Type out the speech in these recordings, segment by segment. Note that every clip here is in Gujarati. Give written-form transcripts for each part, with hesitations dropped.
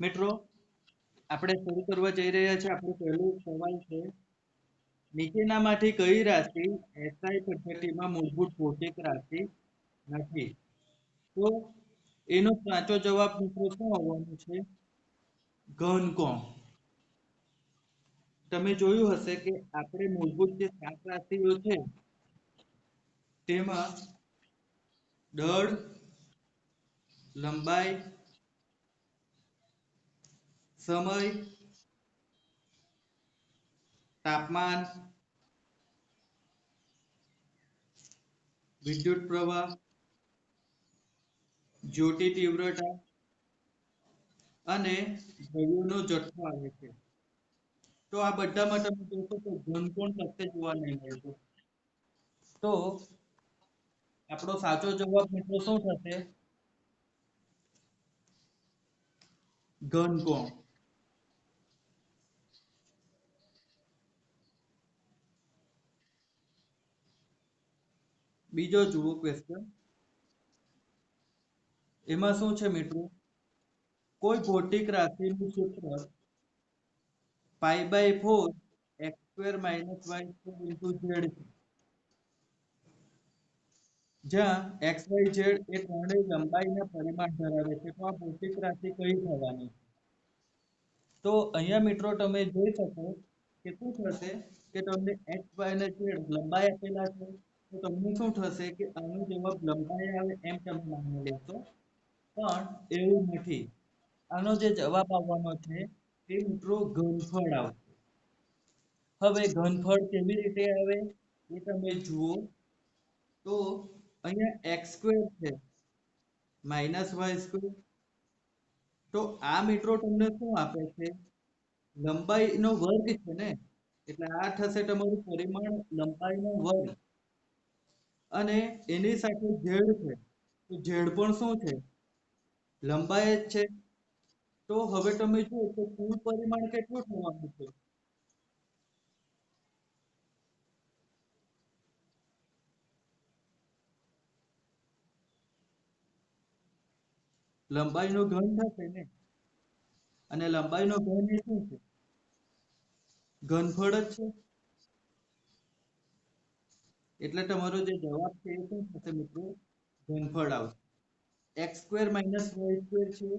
મિત્રો આપણે શરૂ કરવા જઈ રહ્યા છે। આપણો પહેલો સવાલ છે, નીચેનામાંથી કઈ રાશિ એસઆઈ પદ્ધતિમાં મૂળભૂત ભૌતિક રાશિ નથી? તો એનો સાચો જવાબ મિત્રો શું આવવાનો છે? ઘનકોણ। તમે જોયું હશે કે આપણે મૂળભૂત જે 7 રાશિઓ છે તેમાં દળ, લંબાઈ, સમય, તાપમાન, વિદ્યુત પ્રવાહ, જ્યોતિ તીવ્રતા અને દ્રવ્યોનો જથ્થો આવે છે। તો આ બધામાં તમે જોશો તો ઘનકોણ શબ્દ જોવા નહીં મળતો। તો આપણો સાચો જવાબ મિત્રો શું થશે? ઘનકોણ। બીજો જુઓ ક્વેશ્ચન, એમાં શું છે મિત્રો? કોઈ ભૌતિક રાશિનું સૂત્ર π/4 x² - y² × z છે, જ્યાં x y z એ ત્રણેય લંબાઈના પરિમાણ ધરાવે છે। તો આ ભૌતિક રાશિ કઈ થવાની? તો અહીંયા મિત્રો તમે જોઈ શકો કે શું થશે કે તમને x y અને z લંબાઈ આપેલા છે, તો તમને શું થશે કે આનો જવાબ લંબાઈ આવે એમ તમે માની લેશો, પણ એવું નથી। આનો જે જવાબ આવવાનો છે તે મિત્રો ઘનફળ આવશે। હવે ઘનફળ કેવી રીતે આવે એ તમે જુઓ તો અહીંયા x² છે -y², તો આ મિત્રો તમને શું આપે છે? લંબાઈનો વર્ગ છે ને, એટલે આ થશે તમારું પરિમાણ લંબાઈનો વર્ગ, અને એની સાથે z છે, તો z પણ શું છે? લંબાઈ જ છે। તો હવે તમે જુઓ તો કુલ પરિમાણ કેટલું થવાનું છે? લંબાઈનો ઘન થશે ને, અને લંબાઈનો ઘન એ શું છે? ઘનફળ જ છે। એટલે તમારો જે જવાબ છે એ શું થશે મિત્રો? ઘનફળ આવશે। x² - y² છે,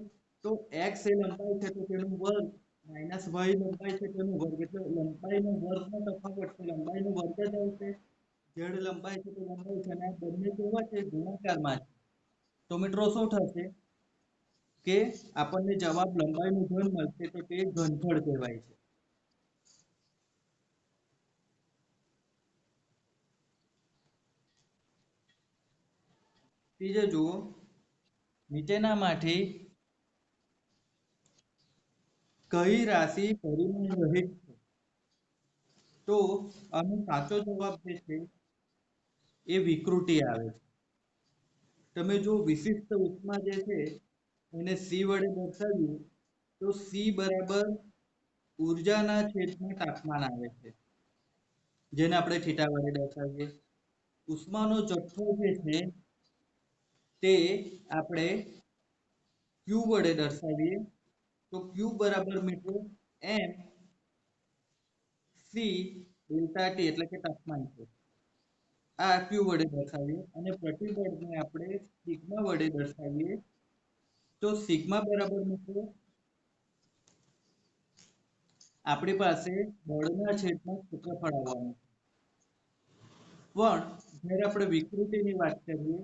તો x એ લંબાઈ છે તો તેનો વર્ગ, y લંબાઈ છે તેનો વર્ગ, એટલે લંબાઈનો વર્ગનો તફાવત છે, લંબાઈનો વર્ગ જ આવશે। z લંબાઈ છે તો લંબાઈ છે, અને આ બંને કેવા છે? ગુણાકારમાં છે। તો મિત્રો શું થશે કે આપણને જવાબ લંબાઈનું ઘન મળશે, તો તે ઘનફળ કહેવાય છે। ત્રીજો જુઓ, નીચેનામાંથી કઈ રાશિ પરિમાણ રહિત છે? તો આનો સાચો જવાબ જે છે એ વિકૃતિ આવે છે। તમે જો વિશિષ્ટ ઉષ્મા જે છે એને C વડે દર્શાવીએ તો C બરાબર ઉર્જાના છેદમાં તાપમાન આવે છે, જેને આપણે થીટા વડે દર્શાવીએ। ઉષ્માનો જથ્થો જે છે તે આપણે Q વડે દર્શાવીએ તો Q બરાબર મિત્રો m c ડેલ્ટા T એટલે કે તાપમાન છે। આ Q વડે દર્શાવીએ, અને પ્રતિબળને આપણે સિગ્મા વડે દર્શાવીએ તો સિગ્મા બરાબર મિત્રો આપણી પાસે બળના છેદમાં ક્ષેત્રફળ આવવાનું છે। પણ જ્યારે આપણે વિકૃતિની વાત કરીએ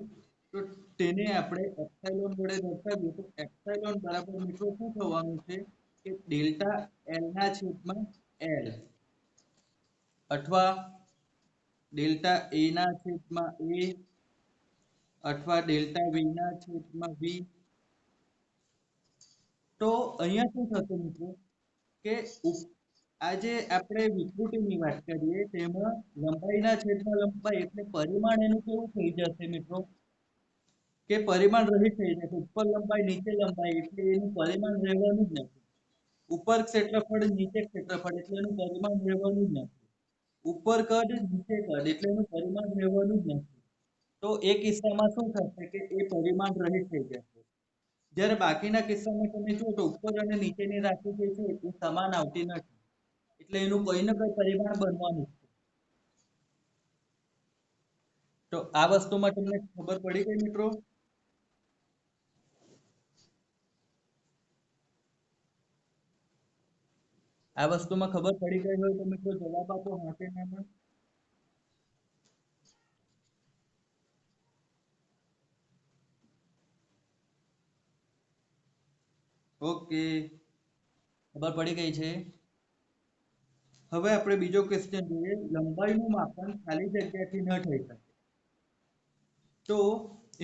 તો તેને આપણે એપ્સિલોન વડે દર્શાવીએ તો એપ્સિલોન બરાબર મિત્રો શું થવાનું છે કે ડેલ્ટા L ના છેદમાં L, અથવા ડેલ્ટા A ના છેદમાં A, અથવા ડેલ્ટા V ના છેદમાં V। તો અહીંયા શું થશે મિત્રો કે આજે આપણે વિકૃતિની વાત કરીએ તેમાં લંબાઈના છેદમાં લંબાઈ એટલે પરિમાણ એનું કેવું થઈ જશે મિત્રો કે પરિમાણ રહિત થઈ જશે। ઉપર લંબાઈ નીચે લંબાઈ એટલે એનું પરિમાણ રહેવાનું જ નથી। ઉપર ક્ષેત્રફળ નીચે ક્ષેત્રફળ એટલે એનું પરિમાણ રહેવાનું જ નથી। ઉપર કદ નીચે કદ એટલે એનું પરિમાણ રહેવાનું જ નથી। તો એ કિસ્સામાં શું થશે કે એ પરિમાણ રહિત થઈ જશે। જ્યારે બાકીના કિસ્સામાં તમે જુઓ તો ઉપર અને નીચેની રાશિ જે છે એ સમાન આવતી નથી, એટલે એનું કોઈ ને કોઈ પરિમાણ બનવાનું છે. તો આ વસ્તુમાં તમને ખબર પડી ગઈ મિત્રો? આ વસ્તુમાં ખબર પડી ગઈ હોય તો મિત્રો જવાબ આપો હા કે ના. ઓકે, ખબર પડી ગઈ છે. હવે આપણે બીજો ક્વેશ્ચન જોઈએ. લંબાઈનું માપન ખાલી જગ્યાથી ન થઈ શકે, તો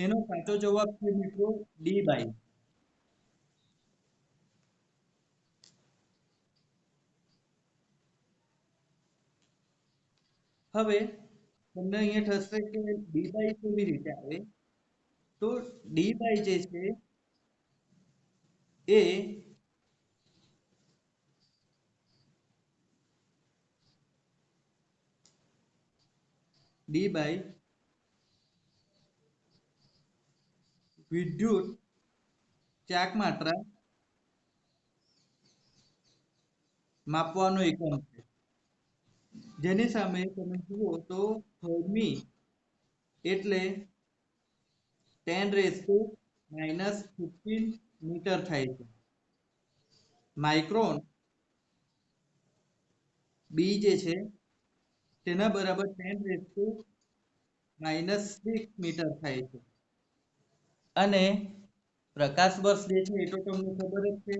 એનો સાચો જવાબ છે મિત્રો ડી બાય. હવે તમને અહીંયા થશે કે ડી બાય કેવી રીતે આવે, તો ડી બાય જે છે એ ડી બાય વિદ્યુત ચાક માત્રા માપવાનો એકમ છે, જેની સામે તમે જુઓ તો ફર્મી એટલે 10⁻⁻15 મીટર થાય છે. માઇક્રોન બી જે છે તેના બરાબર 10⁻⁻6 મીટર થાય છે. અને પ્રકાશ વર્ષ જે છે એ તો તમને ખબર જ છે,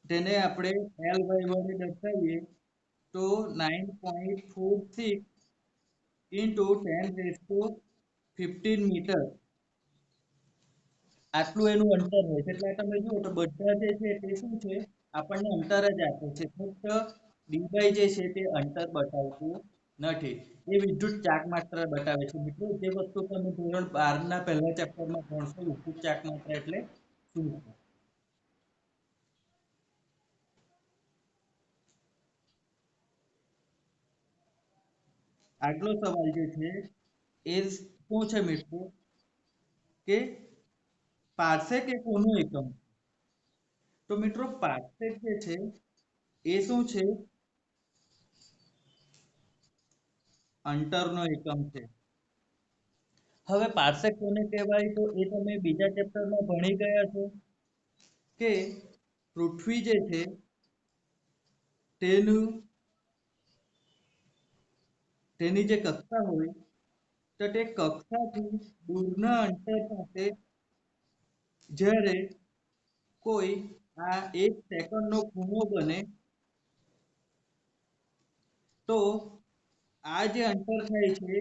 તેને આપણે એલ વાય વડે દર્શાવીએ તો 9.46 ઇન્ટુ 10⁻15 મીટર આટલું એનું અંતર હોય છે. એટલે તમે જુઓ તો બધા જે છે તે શું છે, આપણને અંતર જ આપે છે, ફક્ત ડી જે છે તે અંતર બતાવતું નથી, એ વિદ્યુત ચાક માત્ર બતાવે છે. મિત્રો જે વસ્તુ તમે ધોરણ 12 ના પહેલા ચેપ્ટરમાં ભણશો, વિદ્યુત ચાક માત્ર એટલે શું છે. આગલો સવાલ જે છે એ શું છે મિત્રો, કે પાર્સેક એ કોનું એકમ? તો મિત્રો પાર્સેક જે છે એ શું છે, અંતરનો એકમ છે. હવે પાર્સેક કોને કહેવાય, તો એ તમે બીજા ચેપ્ટરમાં ભણી ગયા છો કે પૃથ્વી જે છે તેનું તેની જે કક્ષા હોય તો તે કક્ષાથી દૂરના અંતર સાથે જ્યારે કોઈ આ 1 સેકન્ડનો ખૂણો બને તો આ જે અંતર થાય છે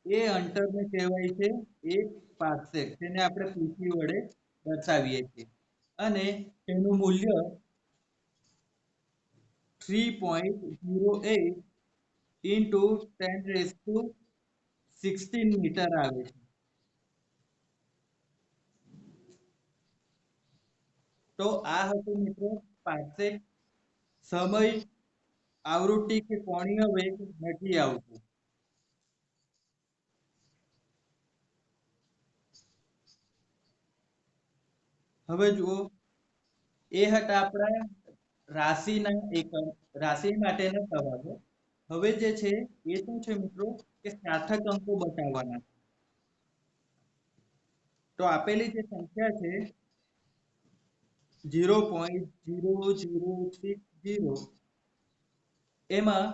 એ અંતરને કહેવાય છે 1 પાર્સેક, જેને આપણે પૃથ્વી વડે દર્શાવીએ છીએ. અને તેનું મૂલ્ય 3.08 ઇન્ટુ 10⁻16 મીટર આવે છે. તો આ હતું મિત્રો પાર્સેક. સમય, આવૃત્તિ કે કોણીય વેગ નથી આવતું. હવે જુઓ, એ હતા આપણા રાશિના એકમ, રાશિ માટેના સવાલો. હવે જે છે એ શું છે મિત્રો, કે સાર્થક અંકો બતાવવાના. તો આપેલી જે સંખ્યા છે 0.0060, એમાં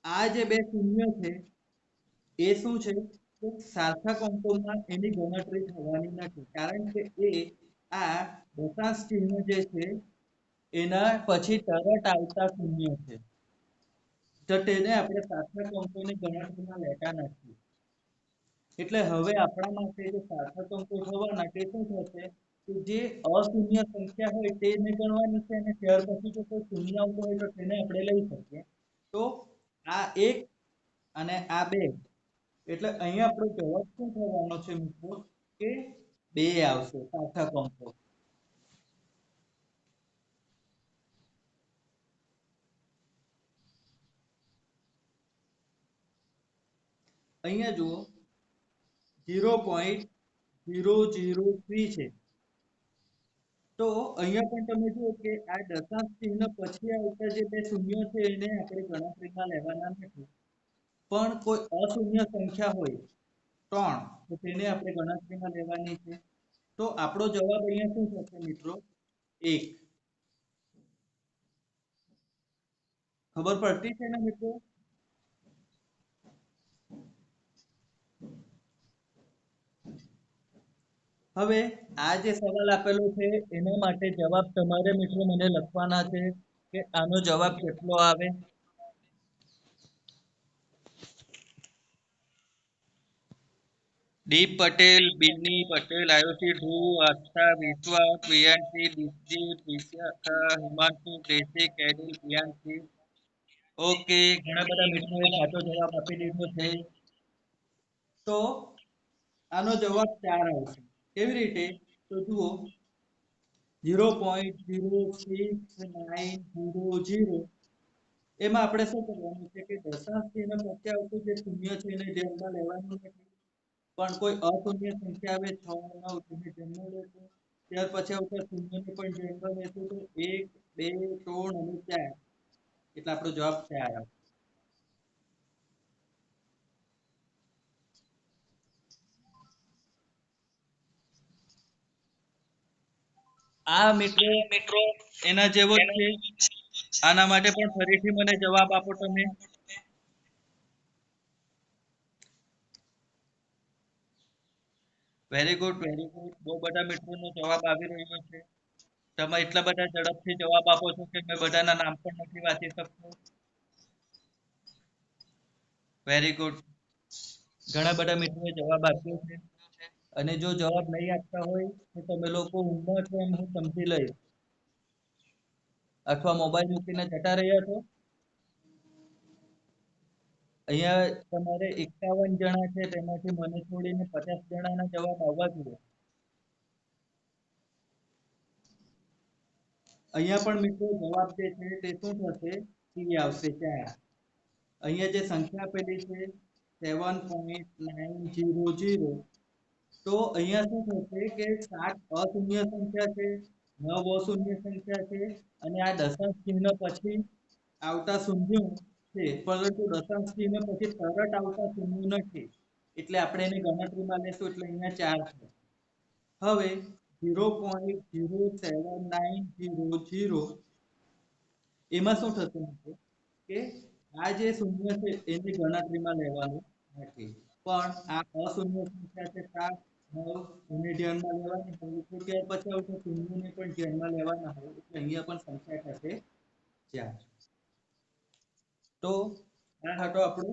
આ જે બે શૂન્ય છે એ શું છે, તો સાર્થક અંકોમાં એની ગણતરી થવાની નથી, કારણ કે એ આ દશાંશ ચિહ્ન જે છે એના પછી તરત આવતા શૂન્ય છે, તો તેને આપણે સાર્થક અંકોની ગણતરીમાં લેતા નથી. એટલે હવે આપણા માટે જે સાર્થક અંકો થવાના તે શું થશે, કે જે અશૂન્ય સંખ્યા હોય તેને ગણવાની છે, અને ત્યાર પછી જો કોઈ શૂન્ય અંક હોય તો તેને આપણે લઈ શકીએ. તો આ 1 અને આ 2, એટલે અહીંયા આપણો જવાબ શું થવાનો છે મિત્રો, કે 2 આવશે સાર્થક અંકો. અહીંયા જુઓ 0.003 છે, તો અહીંયા પણ તમે જુઓ કે આ દશાંશ ચિહ્ન પછી આવતા જે બે શૂન્યો છે એને આપણે ગણતરીમાં લેવાના નથી, પણ કોઈ અશૂન્ય સંખ્યા હોય 3 તો તેને આપણે ગણતરીમાં લેવાની છે. તો આપણો જવાબ અહીંયા શું થશે મિત્રો? 1. ખબર પડતી છે ને મિત્રો? હવે આ જે સવાલ આપેલો છે એના માટે જવાબ તમારે મિત્રો મને લખવાના છે કે આનો જવાબ કેટલો આવે. ડી પટેલ, બિન્ની પટેલ, આયુષી, ધ્રુવ, આસ્થા, વિશ્વા, પ્રિયાંશી, દિશજીત, વિશાખા, હિમાંશુ, દેશી, કેડિલ, પ્રિયાંશી. ઓકે, ઘણા બધા મિત્રોએ સાચો જવાબ આપી દીધો છે. તો આનો જવાબ 4 આવશે. કેવી રીતે? તો જુઓ 0.06900 એમાં આપણે શું કરવાનું છે કે દશાંશ ચિહ્ન પછી આવતું જે શૂન્ય છે એને ધ્યાનમાં લેવાનું નથી, પણ કોઈ અશૂન્ય સંખ્યા આવે 6 9 તેને ધ્યાનમાં લેશું. ત્યાર પછી આવતા શૂન્યને પણ ધ્યાનમાં લેશું. તો 1 2 3 અને 4 એટલે આપણો જવાબ 4 આવે. આ મિત્રો એના જેવો જ છે. આના માટે પણ ફરીથી મને જવાબ આપો તમે. Very good, very good. બહુ બધા મિત્રોનો જવાબ આવી રહ્યો છે. તમે એટલા બધા ઝડપથી જવાબ આપો છો કે મેં બધાના નામ પણ નથી વાંચી શકતો. Very good. ઘણા બધા મિત્રોએ જવાબ આપ્યો છે અને જો જવાબ નહીં આપતા હોય તો તમે લોકો ઊંઘમાં છો એમ હું સમજી લઈશ, અથવા મોબાઈલ મૂકીને જતા રહ્યા છો. અહીંયા તમારે 51 જણા છે તેમાંથી મને છોડીને 50 જણાના જવાબ આવવા જોઈએ. અહીંયા પણ મિત્રો જવાબ જે છે તે શું થશે? સી આવશે 4. અહીંયા જે સંખ્યા આપેલી છે 7.900, તો અહીંયા શું થશે કે 7 અશૂન્ય સંખ્યા છે, 9 અશૂન્ય સંખ્યા છે અને આ દશાંશ ચિહ્ન પછી આવતા શૂન્યો છે, પરંતુ દશાંશ ચિહ્ન પછી તરત આવતા શૂન્યો નથી, એટલે આપણે એની ગણતરીમાં લેશું એટલે અહીંયા 4 છે. હવે 0.07900 એમાં શું થશે કે આ જે શૂન્ય છે એની ગણતરીમાં લેવાનું નથી, પણ આ અશૂન્ય સંખ્યા છે 7 9 એને ધ્યાનમાં લેવાની હોય તો ત્યાર પછી આવતા શૂન્યને પણ ધ્યાનમાં લેવાના હોય એટલે અહીંયા પણ સંખ્યા થશે 4. તો આ હતો આપણો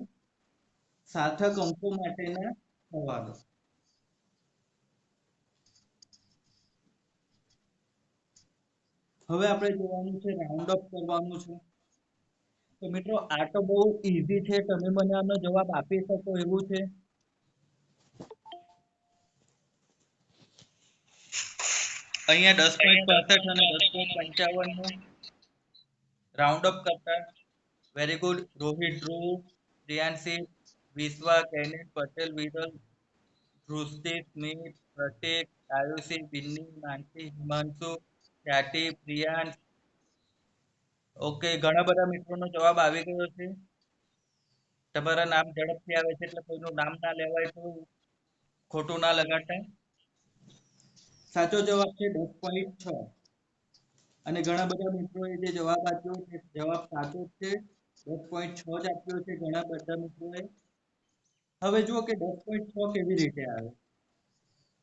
સાર્થક અંકો માટેના સવાલો. હવે આપણે જોવાનું છે રાઉન્ડ અપ કરવાનું છે. તો મિત્રો આ તો બહુ ઈઝી છે, તમે મને આનો જવાબ આપી શકો એવું છે. અહીંયા 10.65 અને 10.55 નું રાઉન્ડ અપ કરતા. Very good. રોહિત, ધ્રુવ, પ્રિયાંશી, વિશ્વા, કેનિત, પટેલ, વિરલ, ધ્રુવસ્તી, સ્મિત, પ્રતીક, આયુષી, બિન્ની, માનસી, હિમાંશુ, ખ્યાતિ, પ્રિયાંશ. ઓકે, ઘણા બધા મિત્રોનો જવાબ આવી ગયો છે. તમારા નામ ઝડપથી આવે છે એટલે કોઈનું નામ ના લેવાય તો ખોટું ના લગાડતા. સાચો જવાબ છે 10.6 અને ઘણા બધા મિત્રોએ જે જવાબ આપ્યો છે જવાબ સાચો છે, 10.6 જ આપ્યો છે ઘણા બધા મિત્રોએ. હવે જુઓ કે 10.6 કેવી રીતે આવે.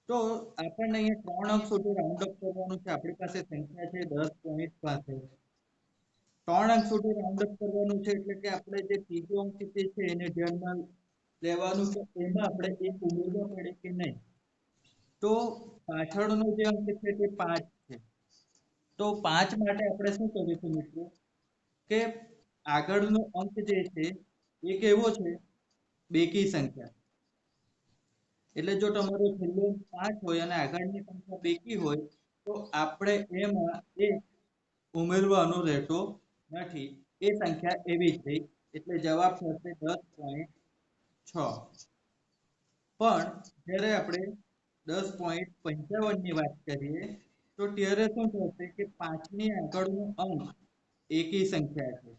તો આપણને અહીંયા 3 અંક સુધી રાઉન્ડ અપ કરવાનું છે. આપણી પાસે સંખ્યા છે 10.65. 3 અંક સુધી રાઉન્ડ અપ કરવાનું છે એટલે કે આપણે જે ત્રીજો અંક છે એને ધ્યાનમાં લેવાનું છે, એમાં આપણે એક ઉમેરવો પડે કે નહીં. તો પાછળનો જે અંક છે તે 5 છે. તો 5 માટે આપણે શું કરીશું મિત્રો કે આગળનો અંક જે છે એ કેવો છે? બેકી સંખ્યા. એટલે જો તમારો છેલ્લો 5 હોય અને આગળની સંખ્યા બેકી હોય તો આપણે એમાં એક ઉમેરવાનો રહેતો નથી, એ સંખ્યા એવી જ રહી, એટલે જવાબ થશે 10.6. પણ જ્યારે આપણે 10.55 ની વાત કરીએ તો ત્યારે શું થશે કે 5ની આગળનો અંક એકી સંખ્યા છે.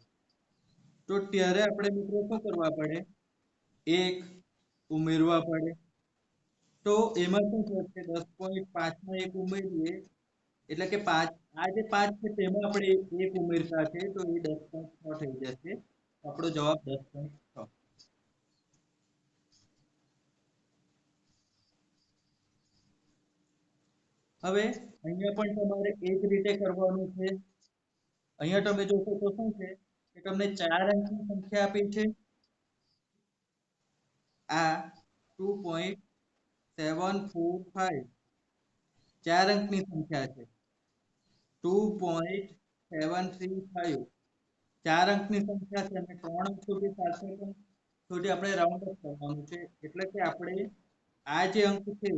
તો ત્યારે આપણે મિત્રો શું કરવા પડે? 1 ઉમેરવા પડે. તો એમાં શું થશે? 10.5 માં 1 ઉમેરીએ એટલે કે 5 આ જે 5 છે તેમાં આપણે 1 ઉમેરતા છે તો એ 10.6 થઈ જશે. આપણો જવાબ 10.6. હવે અહીંયા પણ તમારે એ જ રીતે કરવાનું છે. અહીંયા તમે જોશો તો શું છે કે તમને 4 અંકની સંખ્યા આપી છે. આ 2.745 4 અંકની સંખ્યા છે. 2.735 4 અંકની સંખ્યા છે અને 3 અંક સુધી સુધી આપણે રાઉન્ડ અપ કરવાનું છે. એટલે કે આપણે આ જે અંક છે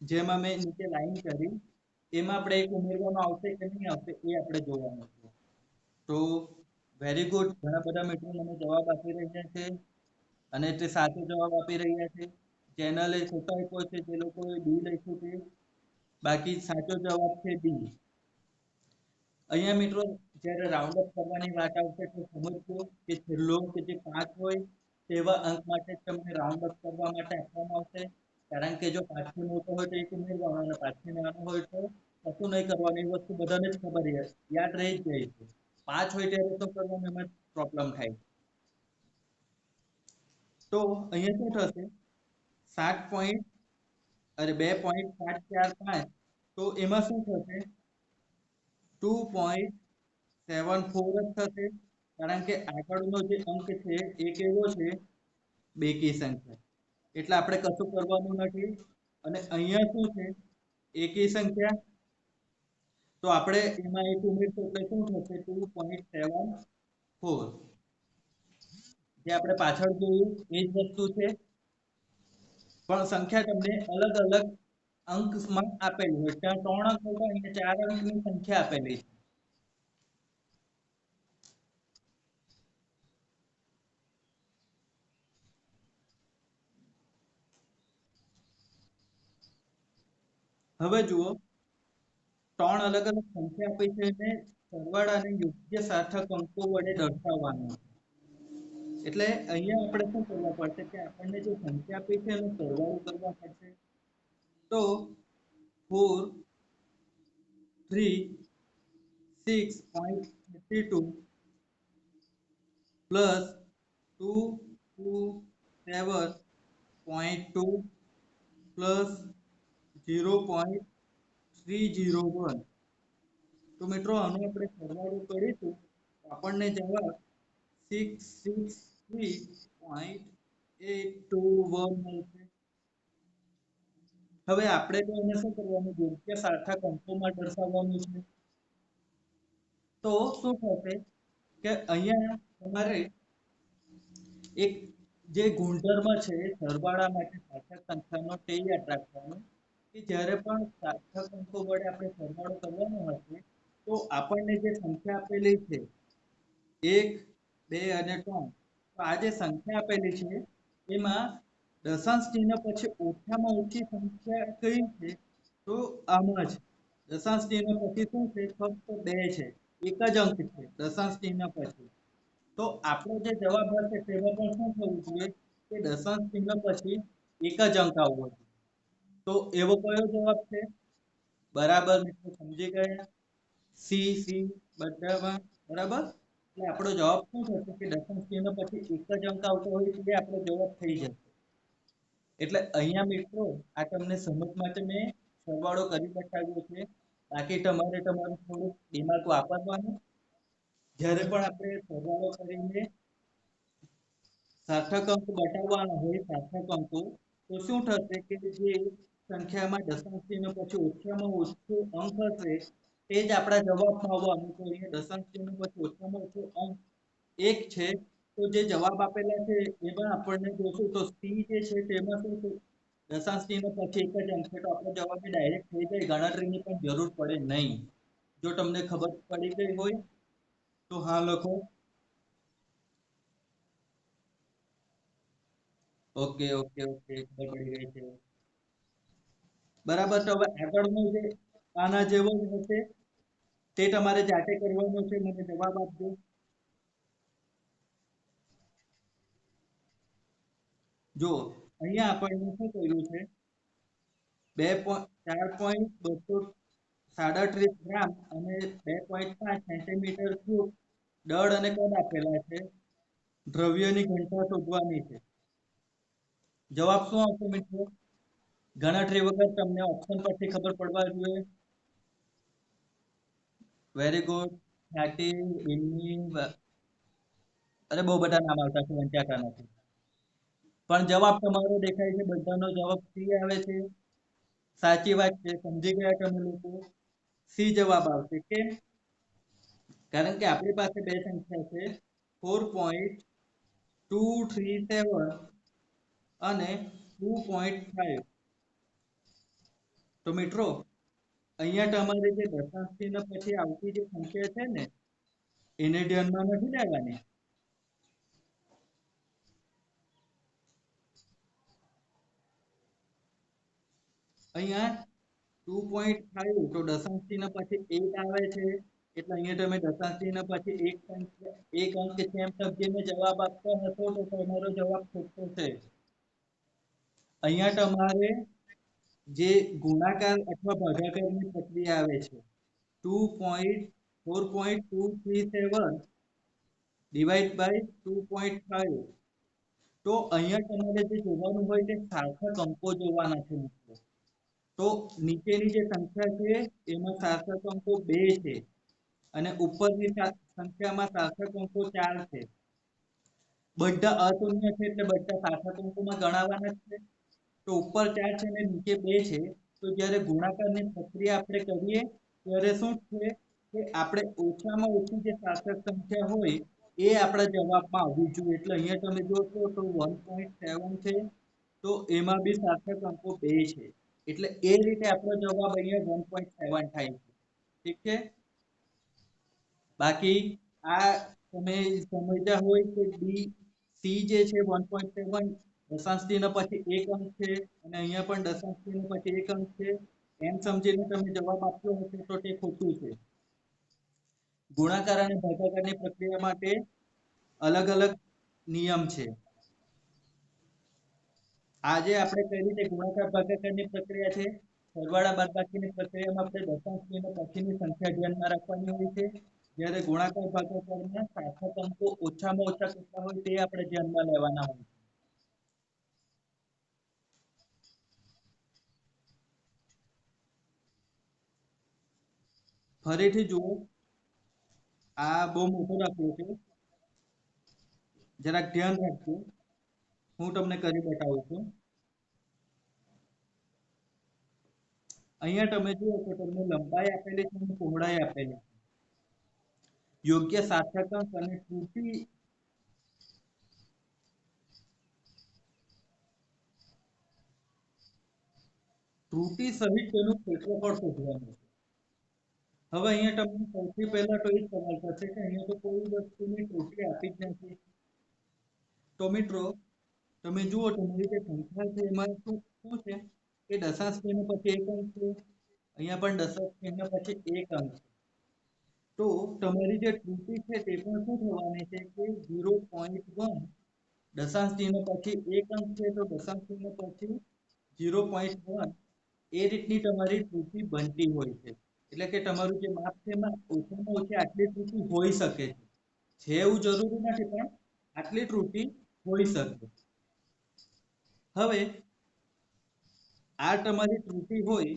જેમાં મેં નીચે લાઈન કરી એમાં આપણે એક ઉમેરવાનો આવશે કે નહીં આવશે એ આપણે જોવાનું છે. તો વેરી ગુડ, ઘણા બધા મિત્રો મને જવાબ આપી રહ્યા છે અને તે સાચો જવાબ આપી રહ્યા છે. ચેનલે ખોટા આપ્યો છે જે લોકોએ ડી લખ્યું છે, બાકી સાચો જવાબ છે ડી. અહીંયા મિત્રો જ્યારે રાઉન્ડ અપ કરવાની વાત આવશે તો સમજજો કે છેલ્લો કે જે 5 હોય તેવા અંક માટે તમને રાઉન્ડ અપ કરવા માટે આપવામાં આવશે. કારણ કે જો 5 થી મોટો હોય તો 1 ઉમેરવાનો અને 5 થી નાનો હોય તો કશું નહીં કરવાનું. એ વસ્તુ બધાને જ ખબર છે, યાદ રહી જ જાય છે. 5 હોય ત્યારે તો કરવાનું એમાં પ્રોબ્લેમ થાય. તો અહીંયા શું થશે? 2.745 તો એમાં શું થશે? 2.74 જ થશે. કારણ કે આગળનો જે અંક છે એ કેવો છે? બેકી સંખ્યા. એટલે આપણે કશું કરવાનું નથી. અને અહીંયા શું છે? એકી સંખ્યા. તો આપણે એમાં એક ઉમેરશું એટલે શું થશે? 2.74. જે આપણે પાછળ જોયું એ જ વસ્તુ છે, પણ સંખ્યા તમને અલગ અલગ અંકમાં આપેલી હોય. ત્યાં 3 અંક હોય અને 4 અંકની સંખ્યા આપેલી છે. હવે જુઓ, 3 અલગ અલગ સંખ્યા આપી છે અને સરવાળાને યોગ્ય સાર્થક અંકો વડે દર્શાવવાનું. એટલે અહીંયા આપણે શું કરવા પડશે કે આપણને જે સંખ્યા આપી છે એનો સરવાળો કરવા પડશે. તો 4 3 6.32 પ્લસ 227.2 પ્લસ 0.301. તો મિત્રો આનો આપણે સરવાળો કરીશું તો આપણને જવાબ 663.821 મળશે. હવે આપણે તો એને શું કરવાનું? યોગ્ય સાર્થક અંકોમાં દર્શાવવાનું છે. તો શું થશે કે અહીંયા તમારે એક જે ગુણધર્મ છે સરવાળા માટે સાર્થક સંખ્યાનો તે યાદ રાખવાનું કે જ્યારે પણ સાર્થક અંકો વડે આપણે સરવાળો કરવાનો હશે તો આપણને જે સંખ્યા આપેલી છે 1 2 અને 3, તો આ જે સંખ્યા આપેલી છે એમાં દશાંશ ચિહ્ન પછી ઓછામાં ઓછી સંખ્યા કઈ છે? તો આમાં જ દશાંશ ચિહ્ન પછી શું છે? ફક્ત 2 છે, એક જ અંક છે દશાંશ ચિહ્ન પછી. તો આપણો જે જવાબ હશે તેમાં પણ શું થવું જોઈએ કે દશાંશ ચિહ્ન પછી એક જ અંક આવવો જોઈએ. તો એવો કયો જવાબ છે? બરાબર મિત્રો, સમજી ગયા? સી સી બધામાં બરાબર. એટલે આપણો જવાબ શું થશે કે દશાંશ ચિહ્ન પછી એક જ અંક આવતો હોય તો આપણો જવાબ થઈ જશે. એટલે અહીંયા મિત્રો આ તમને સમજ માટે મેં સરવાળો કરી બતાવ્યો છે. બાકી તમારે તમારું થોડું દિમાગ વાપરવાનું. જ્યારે પણ આપણે સરવાળો કરીને સાર્થક અંક બતાવવાના હોય સાર્થક અંકો, તો શું થશે કે જે સંખ્યામાં દશાંશ ચિહ્ન પછી ઓછામાં ઓછો અંક હશે તે જ આપણા જવાબમાં આવવાનું. તો અહીંયા દશાંશ ચિહ્ન પછી ઓછામાં ઓછો અંક 1 છે. તો જે જવાબ આપેલા છે એમાં આપણને જોશું તો સી જે છે તેમાં શું છે? દશાંશ ચિહ્ન પછી એક જ અંક છે. તો આપણો જવાબ ડાયરેક્ટ થઈ જાય, ગણતરીની પણ જરૂર પડે નહીં. જો તમને ખબર પડી ગઈ હોય તો હા લખો. ઓકે ઓકે ઓકે, ખબર પડી ગઈ છે. બરાબર. તો હવે આગળનું જે આના જેવો જ હશે, તે તમારે જાતે કરવાનો છે. મને જવાબ આપજો. જો અહીંયા આપણને શું કર્યું છે, 4.237 ગ્રામ અને 2.5 સેન્ટીમીટર ક્યુબ દળ અને કદ આપેલા છે. દ્રવ્યની ઘનતા શોધવાની છે. જવાબ શું આવશે મિત્રો? ગણતરી વગર તમને ઓપ્શન પરથી ખબર પડવા જોઈએ. Very good. ખ્યાતિ, ઇન્ની, અરે બહુ બધા નામ આવતા છે, વંચાતા નથી. પણ જવાબ તમારો દેખાય છે, બધાનો જવાબ સી આવે છે. સાચી વાત છે, સમજી ગયા તમે લોકો. સી જવાબ આવશે. કેમ? કારણ કે આપણી પાસે બે સંખ્યા છે, 4.237 અને 2.5. તો મિત્રો અહીંયા તમારે જે દશાંશ ચિહ્ન પછી આવતી જે સંખ્યા છે ને, એને ધ્યાનમાં નથી લેવાની. અહીંયા 2.5 તો દશાંશ ચિહ્ન પછી 8 આવે છે, એટલે અહીંયા તમે દશાંશ ચિહ્ન પછી એક અંક છે એમ સમજીને જવાબ આપતા હશો તો તમારો જવાબ ખોટો છે. અહીંયા તમારે જે ગુણાકાર અથવા ભાગાકારની પ્રક્રિયા આવે છે, 4.237 ડિવાઈડ બાય 2.5, તો અહીંયા તમારે જે જોવાનું હોય તે સાર્થક અંકો જોવાના છે મિત્રો. તો નીચેની જે સંખ્યા છે એમાં સાર્થક અંકો 2 છે અને ઉપરની સંખ્યામાં સાર્થક અંકો 4 છે. બધા અશૂન્ય છે એટલે બધા સાર્થક અંકોમાં ગણાવાના છે. તો ઉપર 4 છે અને નીચે 2 છે, તો જ્યારે ગુણાકારની પ્રક્રિયા આપણે કરીએ ત્યારે શું છે કે આપણે ઓછામાં ઓછી જે સાર્થક સંખ્યા હોય એ આપણા જવાબમાં આવવી જોઈએ. એટલે અહીંયા તમે જોશો તો 1.7 છે, તો એમાં બી સાર્થક અંકો 2 છે, એટલે એ રીતે આપણો જવાબ અહીંયા 1.7 થાય છે. ઠીક છે. બાકી આ તમે સમજ્યા હોય કે ડી સી જે છે 1.7 દશાંશ ચિહ્ન પછી એક અંક છે અને અહીંયા પણ દશાંશ ચિહ્ન પછી એક અંક છે, એમ સમજીને તમે જવાબ આપ્યો હશે તો તે ખોટું છે. ગુણાકાર અને ભાગાકારની પ્રક્રિયા માટે અલગ અલગ નિયમ છે. આજે આપણે કઈ રીતે ગુણાકાર ભાગાકારની પ્રક્રિયા છે, સરવાળા બાદબાકીની પ્રક્રિયામાં આપણે દશાંશ ચિહ્ન પછીની સંખ્યા ધ્યાનમાં રાખવાની હોય છે, જ્યારે ગુણાકાર ભાગાકારમાં સાર્થક અંકો ઓછામાં ઓછા કેટલા હોય તે આપણે ધ્યાનમાં લેવાના હોય છે. ફરીથી જુઓ, આ બહુ મોટો દાખલો છે, જરાક ધ્યાન રાખજો. હું તમને કરી બતાવું છું. અહીંયા તમે જુઓ તો તમને લંબાઈ આપેલી છે અને પહોળાઈ આપેલી છે. યોગ્ય સાર્થક અંક અને ત્રુટિ સહિત તેનું ક્ષેત્રફળ શોધવાનું છે. હવે અહીંયા તમને સૌથી પહેલા તો એ સવાલ થશે કે અહીંયા તો કોઈ વસ્તુની ત્રુટિ આપી જ નથી. તો મિત્રો તમે જુઓ તમારી જે સંખ્યા છે એમાં શું છે કે દશાંશ ચિહ્ન પછી એક અંક છે, અહીંયા પણ દશાંશ ચિહ્ન પછી એક અંક છે. તો તમારી જે ત્રુટિ છે તે પણ શું થવાની છે કે 0.1 દશાંશ ચિહ્ન પછી એક અંક છે, તો દશાંશ ચિહ્ન પછી 0.1 એ રીતની તમારી ત્રુટિ બનતી હોય છે. એટલે કે તમારું જે માપ છે એમાં ઓછામાં ઓછી આટલી ત્રુટિ હોઈ શકે છે એવું જરૂરી નથી, પણ આટલી ત્રુટિ હોઈ શકે. હવે આ તમારી ત્રુટિ હોય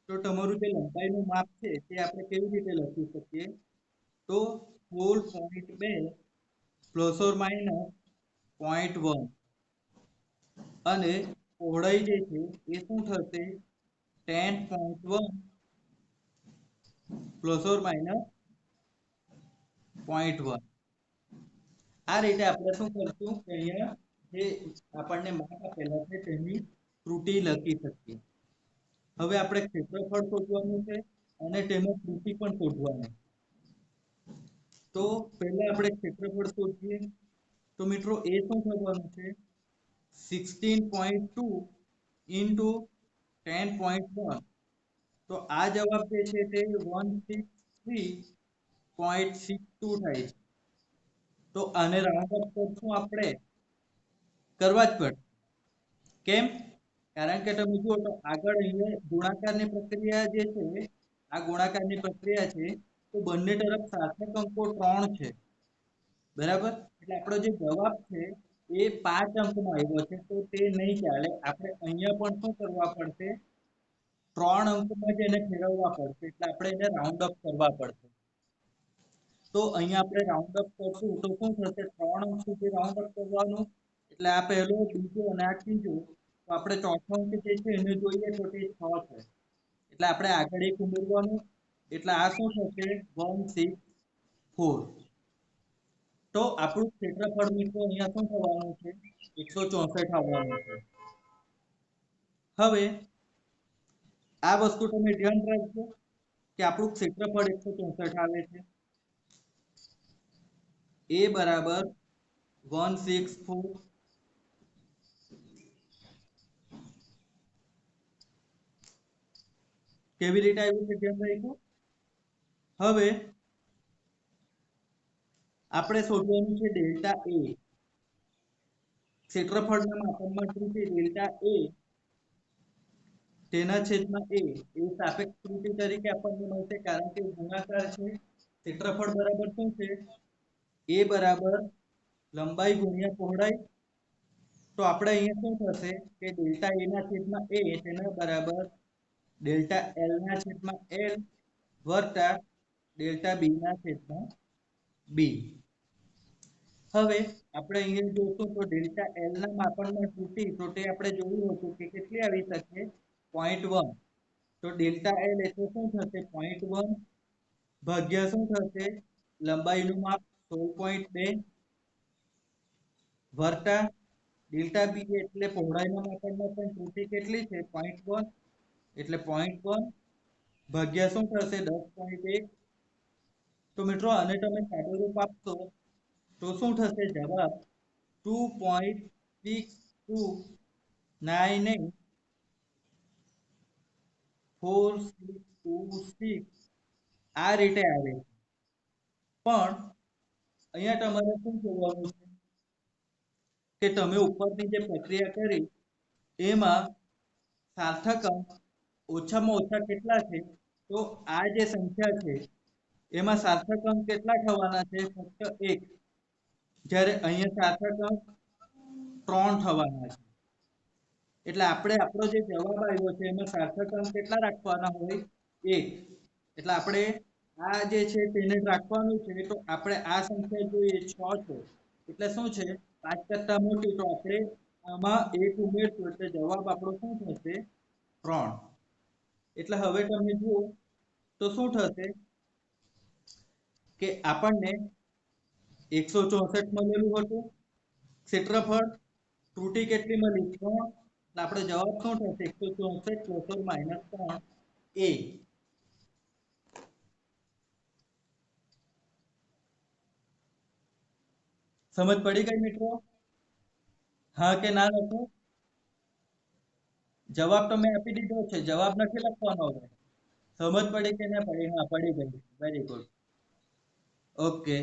તો તમારું જે લંબાઈનું માપ છે તે આપણે કેવી રીતે લખી શકીએ, તો 4.2 પ્લસ ઓર માઇનસ 0.1 અને પહોળાઈ જે છે એ શું થશે 10.1 પ્લસ ઓર માઇનસ 0.1. આ રીતે આપણે શું કરશું કે અહીંયા જે આપણને માપ આપેલા છે તેની ત્રુટિ લખી શકીએ. હવે આપણે ક્ષેત્રફળ શોધવાનું છે અને તેમાં ત્રુટિ પણ શોધવાની. તો પહેલા આપણે ક્ષેત્રફળ શોધીએ. તો મિત્રો એ શું થવાનું છે 16.2 into 10.1 તો આ જવાબ જે છે તે 163.62 થાય છે. તો આને રાઉન્ડ અપ કરશું આપણે, કરવા જ પડશે. કેમ? કારણ કે તમે જુઓ તો આગળ અહીંયા ગુણાકારની પ્રક્રિયા જે છે, આ ગુણાકારની પ્રક્રિયા છે, તો બંને તરફ સાર્થક અંકો 3 છે. બરાબર? એટલે આપણો જે જવાબ છે એ 5 અંકમાં આવ્યો છે, તો તે નહીં ચાલે. આપણે અહીંયા પણ શું કરવા પડશે? 3 અંકમાં જ એને ફેરવવા પડશે. એટલે આપણે એને રાઉન્ડ અપ કરવા પડશે. તો અહીંયા આપણે રાઉન્ડ અપ કરશું તો શું થશે? 3 અંક સુધી રાઉન્ડ અપ કરવાનું. એટલે આ પહેલો, બીજો અને આ ત્રીજો. તો આપણે ચોથો અંક જે છે એને જોઈએ તો તે 6 છે. એટલે આપણે આગળ એક ઉમેરવાનું. એટલે આ શું થશે? 164. તો આપણું ક્ષેત્રફળ મિત્રો અહીંયા શું થવાનું છે? 164 આવવાનું છે. હવે આ વસ્તુ તમે ધ્યાન રાખજો કે આપણું ક્ષેત્રફળ 164 આવે છે. a બરાબર 164. કેવી રીતે આવ્યું છે ધ્યાન રાખ્યું? હવે આપણે શોધવાનું છે ડેલ્ટા a. ક્ષેત્રફળના માપનમાં ત્રુટિ ડેલ્ટા a તેના છેદમાં a એ સાપેક્ષ ત્રુટિ તરીકે આપણને મળશે, કારણ કે ગુણાકાર છે. ક્ષેત્રફળ બરાબર શું છે? a બરાબર લંબાઈ ગુણ્યા પહોળાઈ. તો આપણે અહીંયા શું થશે કે ડેલ્ટા a ના છેદમાં a તેના બરાબર ડેલ્ટા l ના છેદમાં l વત્તા ડેલ્ટા b ના છેદમાં b. હવે આપણે અહીંયા જોશું તો ડેલ્ટા l ના માપનમાં ત્રુટિ, તો તે આપણે જોયું હતું કે કેટલી આવી શકે? 0.1. તો ડેલ્ટા l એટલે શું થશે? 0.1 ભાગ્યા શું થશે? લંબાઈનું માપ 16.2 વત્તા ડેલ્ટા b એટલે પહોળાઈના માપનમાં પણ ત્રુટિ કેટલી છે? 0.1. એટલે 0.1 ભાગ્યા શું થશે? 10.1. તો મિત્રો આને તમે સાદું રૂપ આપશો તો શું થશે? જવાબ 2.62984626 આ રીતે આવે છે. પણ અહીંયા તમારે શું જોવાનું છે કે તમે ઉપરની જે પ્રક્રિયા કરી એમાં સાર્થક અંક ઓછામાં ઓછા કેટલા છે? તો આ જે સંખ્યા છે એમાં સાર્થક અંક કેટલા થવાના છે? ફક્ત 1. જ્યારે અહીંયા સાર્થક અંક 3 થવાના છે. એટલે આપણે આપણો જે જવાબ આવ્યો છે એમાં સાર્થક અંક કેટલા રાખવાના હોય? 1. એટલે આપણે આ જે છે તેને રાખવાનું છે. તો આપણે આ સંખ્યા જોઈએ 6 છે, એટલે શું છે? 5 કરતા મોટી. તો આપણે આમાં 1 ઉમેરશું એટલે જવાબ આપણો શું થશે? 3. એટલે હવે તમે જુઓ તો શું થશે કે આપણને 164 મળેલું હતું ક્ષેત્રફળ, ત્રુટિ કેટલી મળી? 3. એટલે આપણો જવાબ શું થશે? 164 + 3 a. સમજ પડી ગઈ મિત્રો? હા કે ના લખો? જવાબ તો મેં આપી દીધો છે, જવાબ નથી લખવાનો. હવે સમજ પડી કે ના પડી? હા, પડી ગઈ. Very good. ઓકે,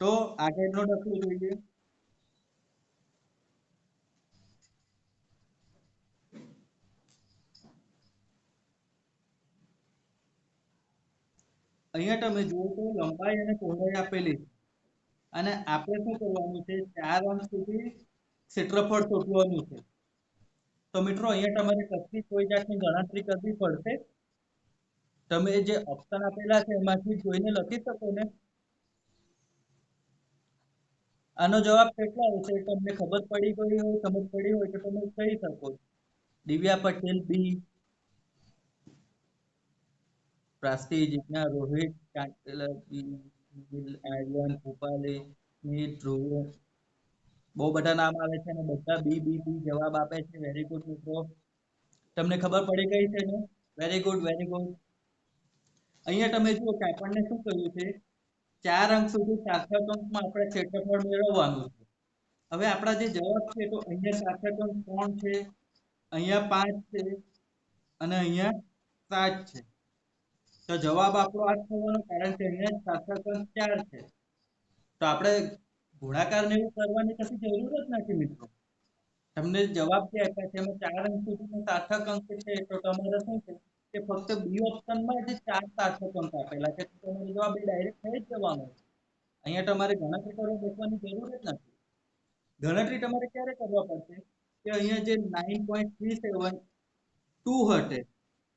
તો આગળનો દાખલો જોઈએ. અહીંયા તમે જુઓ તો લંબાઈ અને પહોળાઈ આપેલી છે અને આપણે શું કરવાનું છે? 4 અંક સુધી ક્ષેત્રફળ શોધવાનું છે. તો મિત્રો અહીંયા તમારે કશી કોઈ જાતની ગણતરી કરવી પડશે. તમે જે ઓપ્શન આપેલા છે એમાંથી જોઈને લખી શકો ને. આનો જવાબ કેટલો આવશે? તમને ખબર પડી ગઈ હોય, સમજ પડી હોય તો તમે કહી શકો. દિવ્યા પટેલ બી, પ્રાસ્તી જીજ્ઞા, રોહિત કાંકેલા, આર્યન, ભોપાલી, મીત, ધ્રુવ, બહુ બધા નામ આવે છે અને બધા બી બી બી જવાબ આપે છે. વેરી ગુડ મિત્રો, તમને ખબર પડી ગઈ છે ને? Very good, very good. અહીંયા તમે જુઓ કે આપણને શું કહ્યું છે? 4 અંક સુધી સાર્થક અંકમાં આપણે ક્ષેત્રફળ મેળવવાનું છે. હવે આપણા જે જવાબ છે તો અહીંયા સાર્થક અંક 3 છે, અહીંયા 5 છે અને અહીંયા 7 છે. તો જવાબ આપણો આ જ થવાનો, કારણ કે અહીંયા જ સાતક અંક 4 છે. તો આપણે ગુણાકાર ને એવું કરવાની કશી જરૂર જ નથી મિત્રો. તમને જવાબ જે આપ્યા છે એમાં 4 અંક સુધીનો સાર્થક અંક છે, તો તમારે શું છે કે ફક્ત બી ઓપ્શનમાં જે 4 સાર્થક અંક આપેલા છે, તો તમારો જવાબ ડાયરેક્ટ થઈ જ જવાનો છે. અહીંયા તમારે ગણતરી કરવા બેસવાની જરૂર જ નથી. ગણતરી તમારે ક્યારે કરવા પડશે કે અહીંયા જે 9.372 હટે,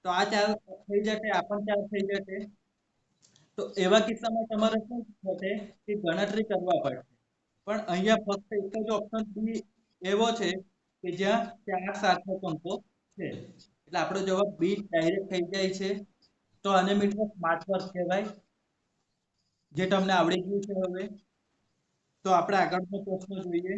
તો આ 4 થઈ જશે, આ પણ 4 થઈ જશે. તો એવા કિસ્સામાં તમારે શું થશે કે ગણતરી કરવા પડશે. પણ અહીંયા ફક્ત એક જ ઓપ્શન બી એવો છે કે જ્યાં 4 સાર્થક અંકો છે, એટલે આપણો જવાબ બી ડાયરેક્ટ થઈ જાય છે. તો આને મિત્રો સ્માર્ટ વર્ક કહેવાય, જે તમને આવડી ગયું છે. હવે તો આપણે આગળનો પ્રશ્ન જોઈએ.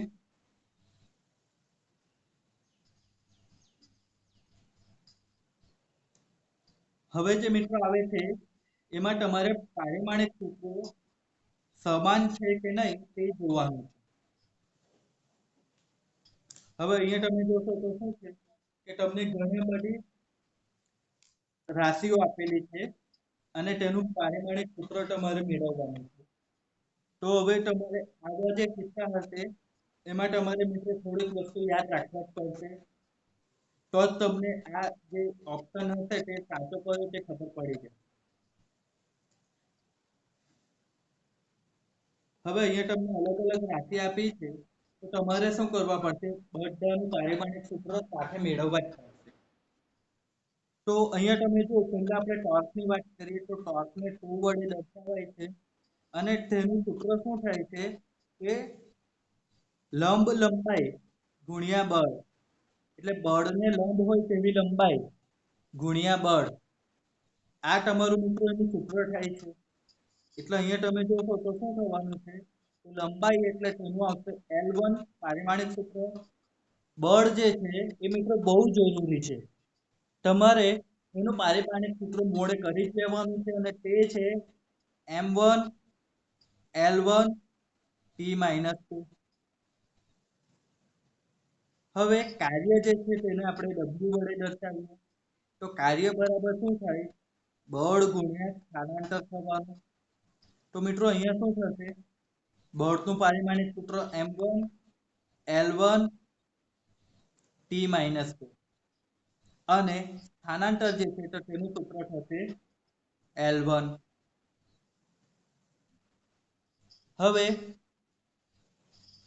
હવે જે મિત્રો આવે છે એમાં તમારે પારિમાણિક સૂત્રો સમાન છે કે નહીં તે જોવાનું છે. હવે અહીંયા તમે જોશો તો શું છે કે તમને ઘણી બધી રાશિઓ આપેલી છે અને તેનું પારિમાણિક સૂત્ર તમારે મેળવવાનું છે. તો હવે તમારે આગળ જે કિસ્સા હશે એમાં તમારે મિત્રો થોડીક વસ્તુ યાદ રાખવા જ પડશે, તો જ તમને આ જે ઓપ્શન હશે તે સાચો કયો તે ખબર પડી જાય. હવે અહીંયા તમને અલગ અલગ રાશિ આપી છે, તો તમારે શું કરવા પડશે, બધાનું પારિમાણિક સૂત્ર સાથે મેળવવા જ પડશે. તો અહીંયા તમે જો પહેલા આપણે ટોર્કની વાત કરીએ તો ટોર્કને 2 વડે દર્શાવાય છે અને તેનું સૂત્ર શું થાય છે કે લંબ લંબાઈ ગુણ્યા બળ, એટલે બળને લંબ હોય તેવી લંબાઈ ગુણ્યા બળ, આ તમારું મિત્રો એનું સૂત્ર થાય છે. એટલે અહીંયા તમે જોશો તો શું થવાનું છે, તો લંબાઈ એટલે તેનું આવશે L1 પારિમાણિક સૂત્ર. બળ જે છે એ મિત્રો બહુ જરૂરી છે, તમારે એનું પારિમાણિક સૂત્ર મોડે કરી જ લેવાનું છે અને તે છે M1 L1 T-2. હવે કાર્ય જે છે તેને આપણે W વડે દર્શાવીએ, તો કાર્ય બરાબર શું થાય, બળ ગુણ્યા સ્થાનાંતર થવાનું. તો મિત્રો અહીંયા શું થશે, બળનું પારિમાણિક સૂત્ર M1 L1 T-2 અને સ્થાનાંતર જે છે તો તેનું સૂત્ર થશે L1. હવે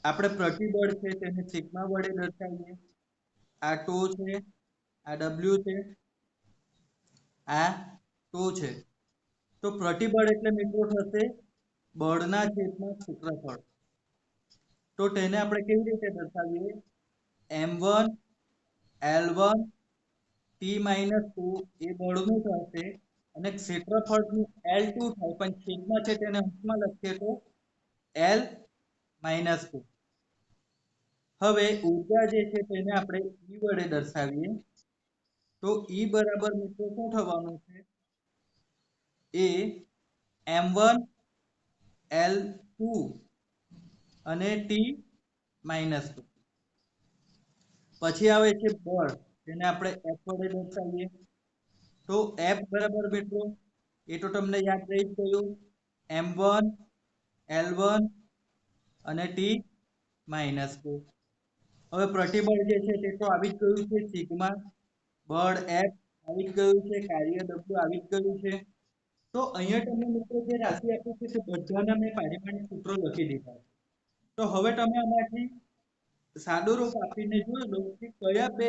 આપણે પ્રતિબળ છે તેને સિગ્મા વડે દર્શાવીએ, આ ટો છે, આ W છે, આ ટો છે. તો પ્રતિબળ એટલે મિત્રો થશે બળના છેદમાં ક્ષેત્રફળ. તો તેને આપણે કેવી રીતે દર્શાવીએ, M1 L1 T-2 એ બળનું થશે અને ક્ષેત્રફળનું L2 થાય, પણ છેદમાં છે તેને અંશમાં લખીએ તો L-2. હવે ઊર્જા જે છે તેને આપણે E વડે દર્શાવીએ, તો E બરાબર મિત્રો શું થવાનું છે, એ M1 L2 અને T-2. પછી આવે છે બળ, જેને આપણે F વડે દર્શાવીએ, તો F બરાબર મિત્રો એ તો તમને યાદ રહી જ ગયું, M1 L1 અને T-2. હવે પ્રતિબળ જે છે તે તો આવી જ ગયું છે, સિગ્મા, બળ F આવી જ ગયું છે, કાર્ય W આવી જ ગયું છે. તો અહીંયા તમને મિત્રો જે રાશિ આપી છે તે બધાના મેં પારિમાણિક સૂત્રો લખી દીધા છે. તો હવે તમે આમાંથી સાદું રૂપ આપીને જોઈ લો કે કયા બે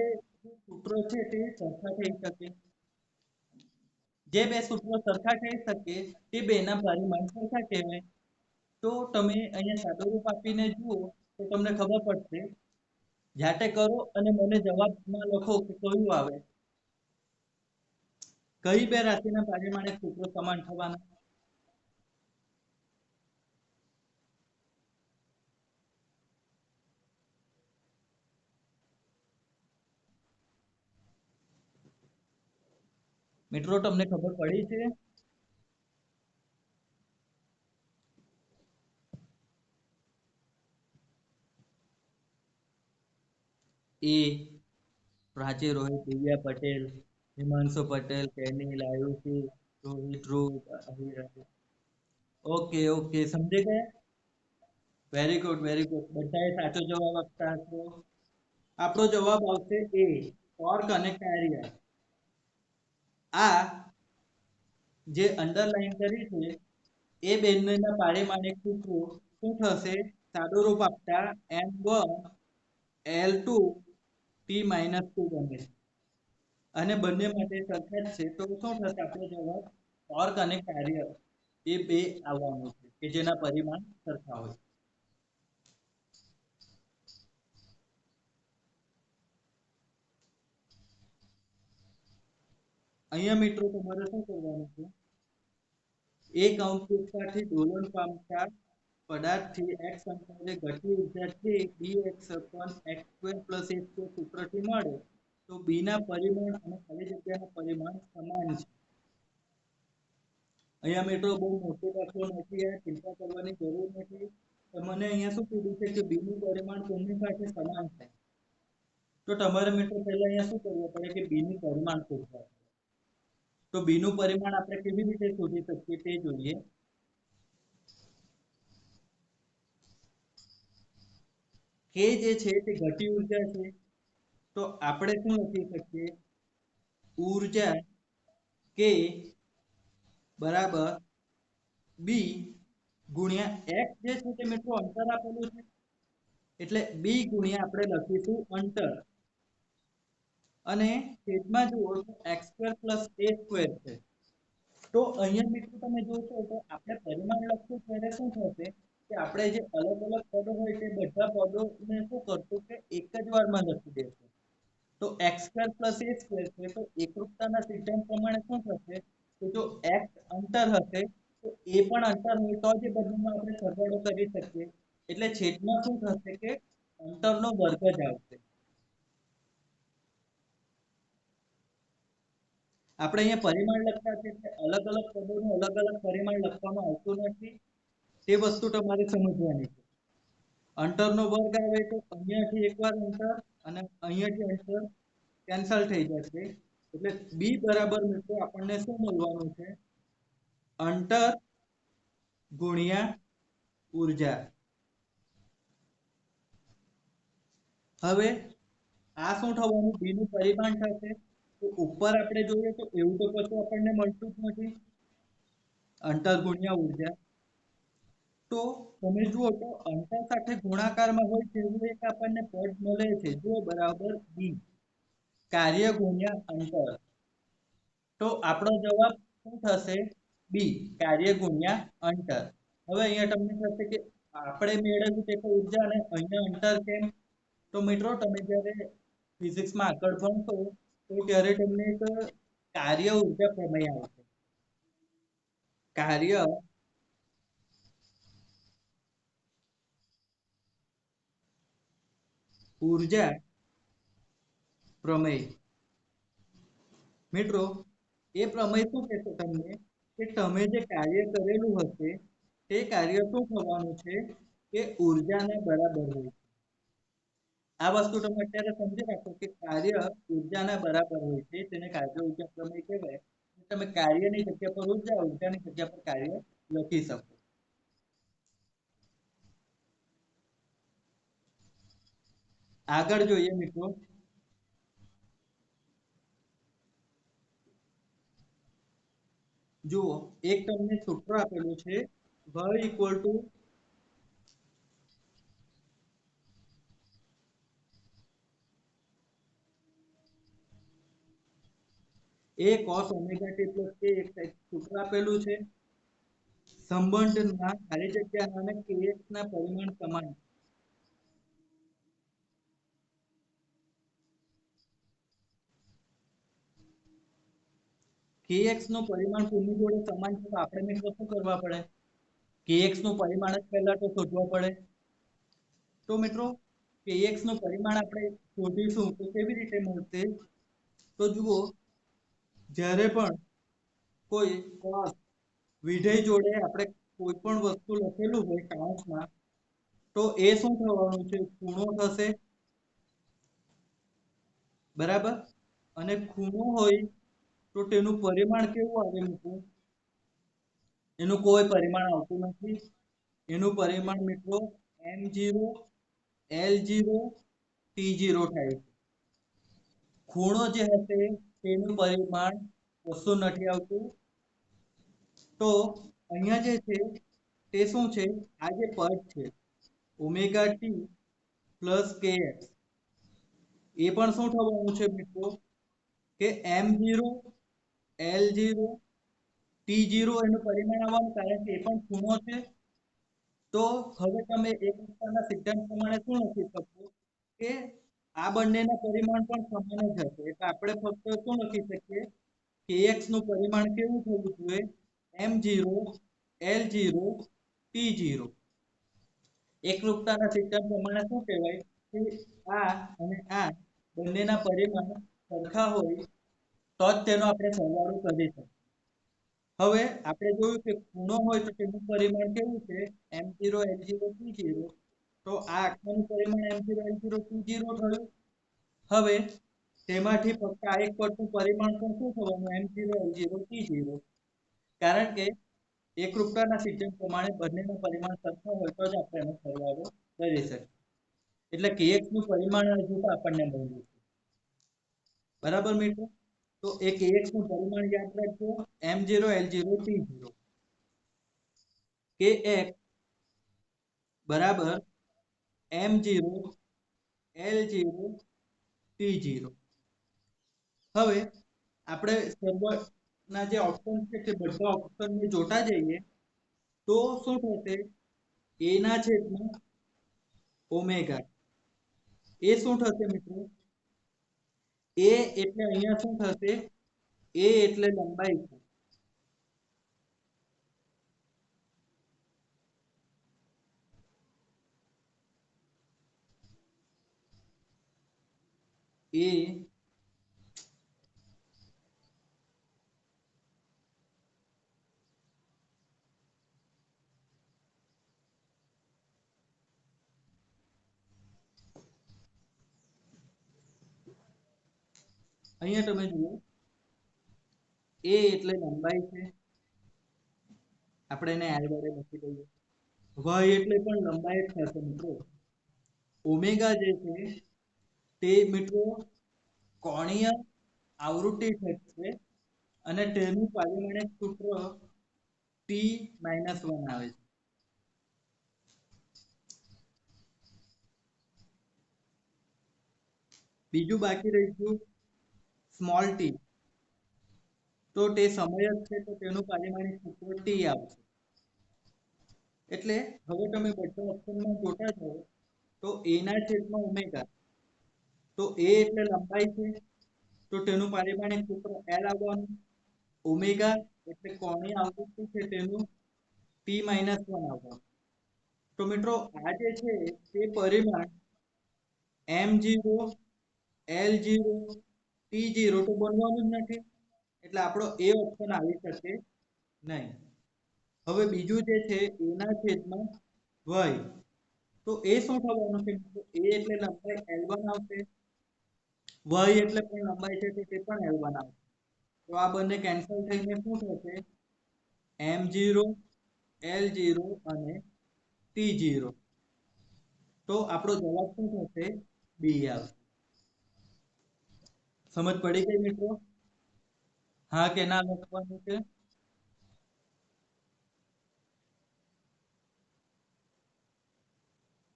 સૂત્રો છે તે સરખા થઈ શકે. જે બે સૂત્રો સરખા થઈ શકે તે બેના પરિમાણ સરખા કહેવાય. તો તમે અહીંયા સાદું રૂપ આપીને જુઓ તો તમને ખબર પડશે. જાતે કરો અને મને જવાબમાં લખો કે કયું આવે, કઈ બે રાશિના પારિમાણિક સૂત્રો સમાન થવાના. મિત્રો તમને ખબર પડી છે? એ પ્રાચી રોહિત, દિવ્યા પટેલ, હિમાંશુ પટેલ, કેનિલ, આયુષી, રોહિત, ધ્રુવ, અહિર. ઓકે ઓકે, સમજી ગયા? Very good very good. બધાએ સાચો જવાબ આપતા હશો. આપણો જવાબ આવશે એ, ટોર્ક અને કાર્ય. આ જે અંડરલાઈન કરી છે એ બેનના પારિમાણિક સૂત્રો શું થશે? સાદું રૂપ આપતા m1 l2 t-2 બને છે અને બંને માટે સરખા જ છે. તો શું થશે આપણો જવાબ? ટોર્ક અને કાર્ય એ બે આવવાનું છે કે જેના પરિમાણ સરખા હોય. અહીંયા મિત્રો તમારે શું કરવાનું છે? એક અંકુશતાથી દોલન પામતા પદાર્થથી x અંતરે ગતિ ઉર્જા છે dx x² + a² સૂત્રથી મળે તો b ના પરિમાણ અને ખાલી જગ્યાના પરિમાણ સમાન છે. અહીંયા મિત્રો બહુ મોટો દાખલો નથી, આ ચિંતા કરવાની જરૂર નથી. મને અહીંયા શું કીધું છે કે b નું પરિમાણ કોની સાથે સમાન છે? તો તમારે મિત્રો પહેલા અહીંયા શું કરવું પડે કે b નું પરિમાણ શોધવા. તો b નું પરિમાણ આપણે કેવી રીતે શોધી શકીએ તે જોઈએ. k જે છે તે ગતિ ઉર્જા છે. તો આપણે શું લખી શકીએ? ઊર્જા k બરાબર b ગુણ્યા x જે છે તે મિત્રો અંતર આપેલું છે એટલે b ગુણ્યા આપણે લખીશું અંતર અને છેદમાં જુઓ તો x² + a² છે. તો અહીંયા મિત્રો તમે જોશો તો આપણે પરિમાણ લખશું ત્યારે શું થશે કે આપણે જે અલગ અલગ પદો હોય તે બધા પદોને શું કરશું કે એક જ વારમાં લખી દેશું. તો x² + a² છે તો એકરૂપતાના સિદ્ધાંત પ્રમાણે શું થશે કે જો x અંતર હશે તો a પણ અંતર હોય તો જ બંનેમાં આપણે સરવાળો કરી શકીએ. એટલે છેદમાં શું થશે કે અંતરનો વર્ગ જ આવશે. આપણે અહીંયા પરિમાણ લખતા છે એટલે અલગ અલગ પદોનું અલગ અલગ પરિમાણ લખવામાં આવતું નથી. તે વસ્તુ તમારે સમજવાની છે. અંતરનો વર્ગ આવે તો અહીંયાથી એકવાર અંતર અને અહીંયાથી અંતર કેન્સલ થઈ જશે એટલે b બરાબર મિત્રો આપણને શું મળવાનું છે? અંતર ગુણ્યા ઊર્જા. હવે આ શું થવાનું? b નું પરિમાણ થશે. તો ઉપર આપણે જોઈએ તો એવું તો કશું આપણને મળતું જ નથી, અંતર ગુણ્યા ઊર્જા. તો તમે જુઓ તો અંતર સાથે ગુણાકારમાં હોય તેવું એક આપણને પદ મળે છે જો બરાબર b કાર્ય ગુણ્યા અંતર. તો આપણો જવાબ શું થશે? b કાર્ય ગુણ્યા અંતર. હવે અહીંયા તમને થશે કે આપણે મેળવ્યું તે તો ઊર્જા અને અહીંયા અંતર કેમ? તો મિત્રો તમે જ્યારે ફિઝિક્સમાં આગળ ભણશો તો ત્યારે તમને એક કાર્ય ઊર્જા પ્રમેય આવશે. કાર્ય ઊર્જા પ્રમેય. મિત્રો એ પ્રમેય શું કહેશે તમને કે તમે જે કાર્ય કરેલું હશે તે કાર્ય શું થવાનું છે કે ઊર્જાના બરાબર હોય. આ વસ્તુ તમે અત્યારે સમજી રાખો કે કાર્ય ઊર્જાના બરાબર હોય છે, તેને કાર્ય ઊર્જા પ્રમેય કહેવાય. તમે કાર્યની જગ્યા પર ઊર્જા, ઊર્જાની જગ્યા પર કાર્ય લખી શકો. આગળ જોઈએ મિત્રો. જુઓ એક તમને સૂત્ર આપેલું છે y = a cos ω t + k એક સૂત્ર આપેલું છે. સંબંધના ખાલી જગ્યા અને kx ના પરિમાણ સમાન. kx નું પરિમાણ કોની જોડે સમાન છે તો આપણે મિત્રો શું કરવા પડે? kx નું પરિમાણ જ પહેલા તો શોધવા પડે. તો મિત્રો kx નું પરિમાણ આપણે શોધીશું તો કેવી રીતે મળશે? તો જુઓ જ્યારે પણ કોઈ cos વિધેય જોડે આપણે કોઈ પણ વસ્તુ લખેલું હોય કૌંસમાં તો એ શું થવાનું છે? ખૂણો થશે, બરાબર? અને ખૂણો હોય તો તેનું પરિમાણ કેવું આવે મિત્રો? એનું કોઈ પરિમાણ આવતું નથી. એનું પરિમાણ મિત્રો m0 l0 t0 થાય છે. ખૂણો જે હશે તેનું પરિમાણ કશું નથી આવતું. તો અહીંયા જે છે તે શું છે? આ જે પદ છે ઓમેગા ટી પ્લસ kx એ પણ શું થવાનું છે મિત્રો કે m0 l0 t0 એનું પરિમાણ આવવાનું, કારણ કે એ પણ ખૂણો છે. તો હવે તમે એકરૂપતાના સિદ્ધાંત પ્રમાણે શું લખી શકો કે આ બંનેના પરિમાણ પણ સમાન જ હશે. એટલે આપણે ફક્ત શું લખી શકીએ? kx નું પરિમાણ કેવું થવું જોઈએ? m0 l0 t0. એકરૂપતાના સિદ્ધાંત પ્રમાણે શું કહેવાય કે આ અને આ બંનેના પરિમાણ સરખા હોય તો જ તેનો આપણે સરવાળો કરી શકીએ. હવે આપણે જોયું કે ખૂણો હોય તો તેનું પરિમાણ કેવું છે? m0 l0 t0. તો આ આખાનું પરિમાણ m0 l0 t0 થયું. હવે તેમાંથી ફક્ત આ એક પદનું પરિમાણ પણ શું થવાનું? m0 l0 t0. કારણ કે એકરૂપતાના સિદ્ધાંત પ્રમાણે બંનેના પરિમાણ સરખા હોય તો જ આપણે એનો સરવાળો કરી શકીએ. એટલે kx નું પરિમાણ હજુ તો આપણને મળ્યું છે. બરાબર મિત્રો? તો એ kx નું પરિમાણ યાદ રાખજો, m0 l0 t0. kx બરાબર m0 l0 t0. હવે આપણે સર્વના જે ઓપ્શન છે તે બધા ઓપ્શનને જોતા જઈએ તો શું થશે? a ના છેદમાં ઓમેગા. એ શું થશે મિત્રો? a એટલે અહીંયા શું થશે? a એટલે લંબાઈ છે. a અહીંયા તમે જુઓ, a એટલે લંબાઈ છે. આપણે એને l વડે લખી દઈએ. y એટલે પણ લંબાઈ જ થશે મિત્રો. ઓમેગા જે છે તે મિત્રો કોણીય આવૃત્તિ છે અને તેનું પારિમાણિક સૂત્ર t-1 આવે છે. બીજું બાકી રહી ગયું સ્મોલ t. તો તે સમય જ છે તો તેનું પારિમાણિક સૂત્ર t આવશે. એટલે હવે તમે બધા ઓપ્શનમાં જોતા જાઓ તો a ના છેદમાં ઓમેગા. તો a એટલે લંબાઈ છે તો તેનું પારિમાણિક સૂત્ર l આવવાનું. ઓમેગા એટલે કોણીય આવૃત્તિ છે તેનું t-1 આવવાનું. તો મિત્રો આ જે છે તે પરિમાણ m0 l0 t0 તો બનવાનું જ નથી. એટલે આપણો એ ઓપ્શન આવી શકે નહીં. હવે બીજું જે છે a ના છેદમાં y. તો એ શું થવાનું છે? a એટલે લંબાઈ l1 આવશે. y એટલે પણ લંબાઈ છે તો તે પણ l1 આવશે. તો આ બંને કેન્સલ થઈને શું થશે? m0 l0 અને t0. તો આપણો જવાબ શું થશે? b આવશે. સમજ પડી ગઈ મિત્રો? હા કે ના લખવાનું છે?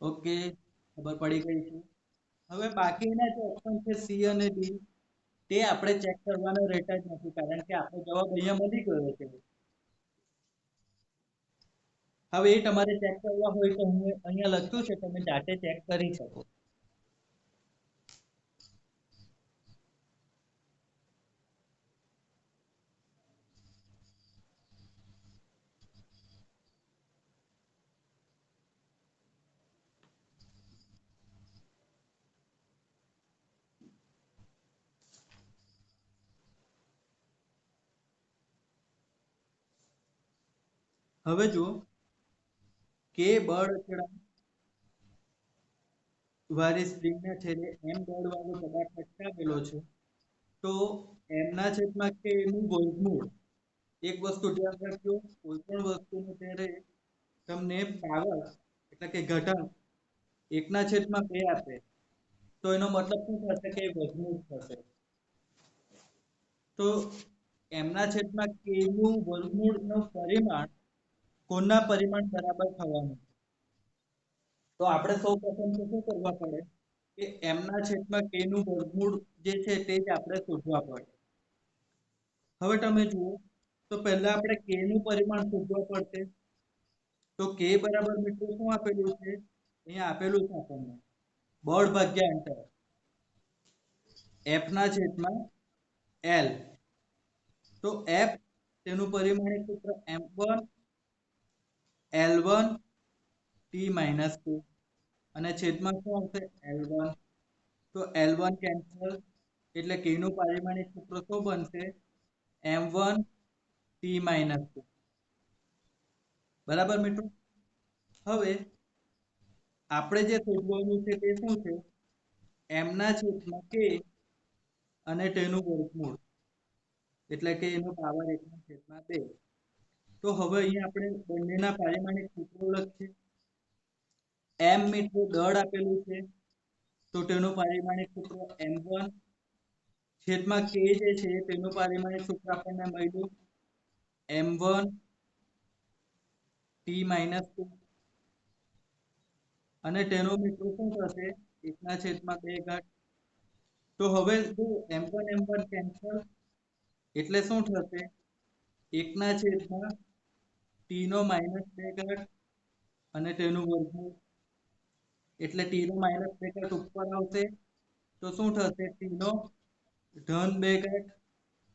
ઓકે, ખબર પડી ગઈ છે. હવે બાકીના જે ઓપ્શન છે સી અને ડી તે આપણે ચેક કરવાનો રહેતા જ નથી, કારણ કે આપણો જવાબ અહીંયા મળી ગયો છે. હવે એ તમારે ચેક કરવા હોય તો હું અહીંયા લખ્યું છે, તમે જાતે ચેક કરી શકો. હવે જુઓ કે બળ અચળાંક વાળી સ્પ્રિંગના છેડે m બળ વાળો પદાર્થ અટકાવેલો છે. તો m ના છેદમાં કે નું વર્ગમૂળ. એક વસ્તુ ધ્યાન રાખજો, કોઈ પણ વસ્તુનો જ્યારે તમને પાવર એટલે કે ઘાતાંક 1/2 આપે તો એનો મતલબ શું થશે કે વર્ગમૂળ થશે. તો એમના છેદમાં કે નું વર્ગમૂળનું પરિમાણ કોણના પરિમાણ બરાબર થવાનું? તો આપણે સૌપ્રથમ તો શું કરવા પડે કે એમના છેદમાં કે નું વર્ગમૂળ જે છે તે જ આપણે શોધવા પડે. હવે તમે જુઓ તો પહેલા આપણે કે નું પરિમાણ શોધવા પડશે. તો કે બરાબર મિત્રો શું આપેલું છે? અહીંયા આપેલું છે આપણને બળ ભાગ્યા અંતર f ના છેદમાં l. તો f તેનું પરિમાણિક સૂત્ર m1 l1 t-2 અને છેદમાં શું આવશે l1. તો l1 કેન્સલ એટલે k નું પારિમાણિક સૂત્ર શું બનશે m1 t-2. બરાબર મિત્રો. હવે આપણે જે શોધવાનું છે તે શું છે? m ના છેદમાં k અને તેનું વર્ગમૂળ એટલે કે એનો પાવર 1/2. તો હવે અહીંયા આપણે બંનેના પારિમાણિક સૂત્રો લખીએ. m મિત્રો દળ આપેલું છે તો તેનું પારિમાણિક સૂત્ર m1 છેદમાં k જે છે તેનું પારિમાણિક સૂત્ર આપણને મળ્યું m1 t-2 અને તેનો મિત્રો શું થશે 1/2. તો હવે જો m1 કેન્સલ એટલે શું થશે 1/2 t નો -2 અને તેનું વર્ગમૂળ એટલે t નો -2 ઉપર આવશે તો શું થશે t નો -2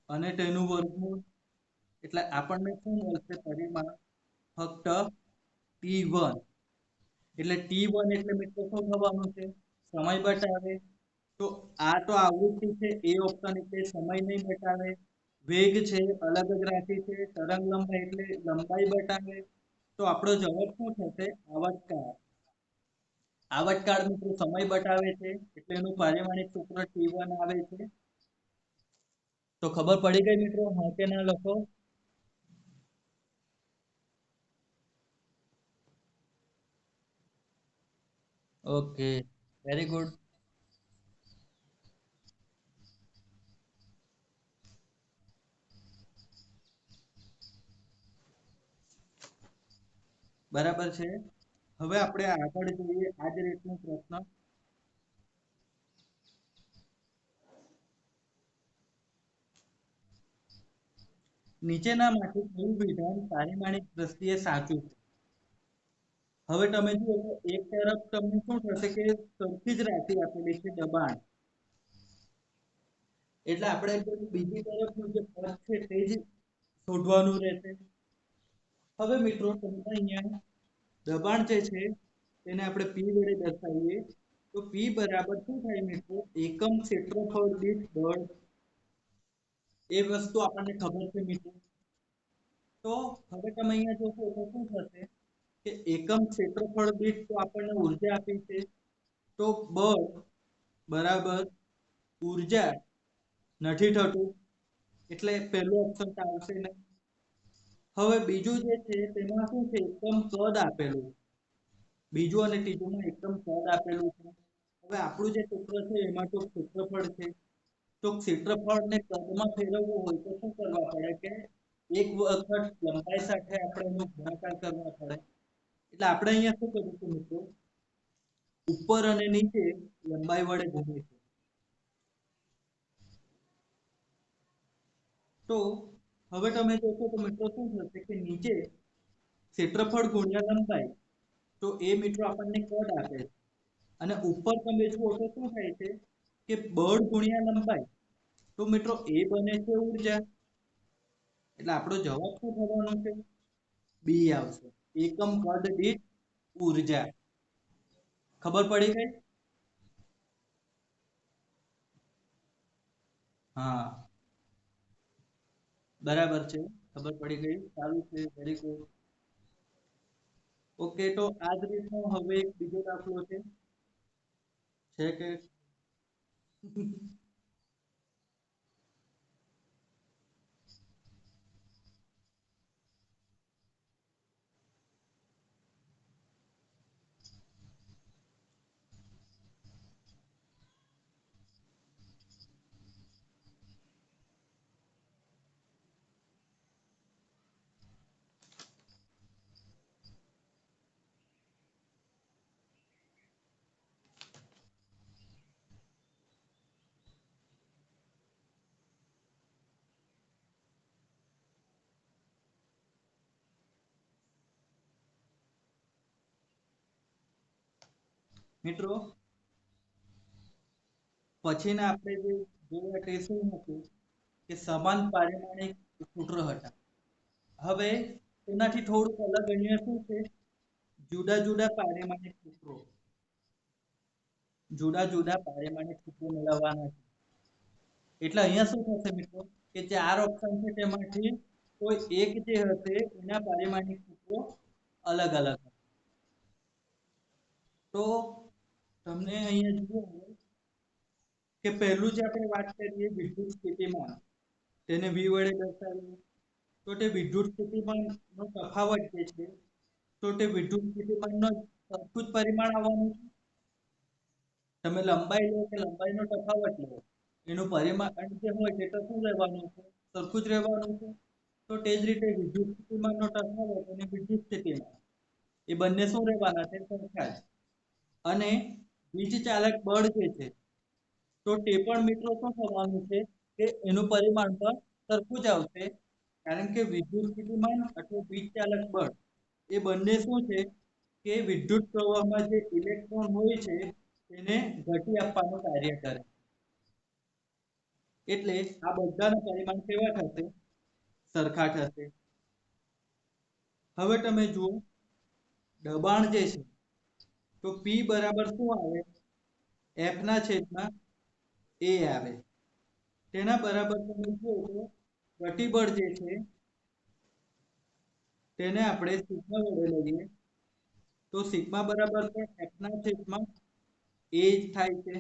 અને તેનું વર્ગમૂળ એટલે આપણને શું મળશે પરિમાણ ફક્ત t1. એટલે t1 એટલે મિત્રો શું થવાનું છે સમય બતાવે. તો આ તો આવૃત્તિ છે એ ઓપ્શન એટલે સમય નહીં બતાવે. વેગ છે અલગ જ રાશિ છે. તરંગ લંબાઈ એટલે લંબાઈ બતાવે. તો આપણો જવાબ શું થશે આવર્તકાળ. આવર્તકાળ મિત્રો સમય બતાવે છે એટલે એનું પારિમાણિક સૂત્ર t1 આવે છે. તો ખબર પડી ગઈ મિત્રો? હા કે ના લખો. Okay, very good. બરાબર છે. હવે આપણે આગળ જોઈએ આ જ રીતનો પ્રશ્ન. નીચેનામાંથી કયું વિધાન પારિમાણિક દ્રષ્ટિએ સાચું છે? હવે તમે જુઓ તો એક તરફ તમને શું થશે કે સરખી જ રાશિ આપેલી છે દબાણ. એટલે આપણે બીજી તરફનું જે પદ છે તે જ શોધવાનું રહેશે. હવે મિત્રો તમને અહીંયા દબાણ જે છે તેને આપણે p વડે દર્શાવીએ તો p બરાબર શું થાય મિત્રો એકમ ક્ષેત્રફળ દીઠ બળ. એ વસ્તુ આપણને ખબર છે મિત્રો. તો હવે તમે અહીંયા જોશો તો શું થશે કે એકમ ક્ષેત્રફળ દીઠ તો આપણને ઊર્જા આપી છે. તો બળ બરાબર ઊર્જા નથી થતું એટલે પહેલું ઓપ્શન તો આવશે નહીં. હવે બીજું જે છે તેમાં શું છે એકમ કદ આપેલું. બીજું અને ત્રીજુંમાં એકમ કદ આપેલું છે. હવે આપણું જે સૂત્ર છે એમાં તો ક્ષેત્રફળ છે. તો ક્ષેત્રફળને કદમાં ફેરવવું હોય તો શું કરવા પડે કે એક વખત લંબાઈ સાથે આપણે એનો ગુણાકાર કરવા પડે. એટલે આપણે અહીંયા શું કરીશું મિત્રો ઉપર અને નીચે લંબાઈ વડે ગુણીશું. તો હવે તમે જોશો તો મિત્રો શું થશે કે નીચે ક્ષેત્રફળ ગુણ્યા લંબાઈ તો એ મિત્રો આપણને કદ આપે છે અને ઉપર તમે જુઓ તો શું થાય છે કે બળ ગુણ્યા લંબાઈ તો મિત્રો એ બને છે ઊર્જા. એટલે આપણો જવાબ શું થવાનો છે બી આવશે એકમ કદ દીઠ ઊર્જા. ખબર પડી ગઈ? હા બરાબર છે, ખબર પડી ગઈ. સારું છે, વેરી ગુડ. ઓકે, તો આ જ રીતનો હવે એક બીજો દાખલો છે કે મિત્રો પછીના આપણે જે જોયા તે શું હતું કે સમાન પારિમાણિક સૂત્રો હતા. હવે તેનાથી થોડુંક અલગ અહીંયા શું છે, જુદા જુદા પારિમાણિક સૂત્રો, જુદા જુદા પારિમાણિક સૂત્રો મેળવવાના છે. એટલે અહીંયા શું થશે મિત્રો કે 4 ઓપ્શન છે તેમાંથી કોઈ એક જે હશે એના પારિમાણિક સૂત્રો અલગ અલગ હશે. તો તમને અહીંયા જુઓ કે પહેલું જે આપણે વાત કરીએ વિદ્યુત સ્થિતિમાન, તેને V વડે દર્શાવીએ તો તે વિદ્યુત સ્થિતિમાનનો તફાવત જે છે તો તે વિદ્યુત સ્થિતિમાનનો સરખું જ પરિમાણ આવવાનું છે. તમે લંબાઈ લો કે લંબાઈનો તફાવત લો, એનું પરિમાણ જે હોય તે તો શું રહેવાનું છે, સરખું જ રહેવાનું છે. તો તે જ રીતે વિદ્યુત સ્થિતિમાનનો તફાવત અને વિદ્યુત સ્થિતિમાન એ બંને શું રહેવાના છે, સરખા જ. અને વીજ ચાલક બળ જે છે તો તે પણ મિત્રો શું થવાનું છે કે એનું પરિમાણ પણ સરખું જ આવશે, કારણ કે વિદ્યુત સ્થિતિમાન અથવા વીજ ચાલક બળ એ બંને શું છે કે વિદ્યુત પ્રવાહમાં જે ઇલેક્ટ્રોન હોય છે તેને ગતિ આપવાનું કાર્ય કરે. એટલે આ બધાના પરિમાણ કેવા થશે, સરખા થશે. હવે તમે જુઓ દબાણ જે છે તો P બરાબર શું આવે, F ના છેદમાં A આવે. તેના બરાબર તમે જુઓ તો પ્રતિબળ જે છે તેને આપણે સિગ્મા વડે લઈએ તો સિગ્મા બરાબર પણ F ના છેદમાં A જ થાય છે.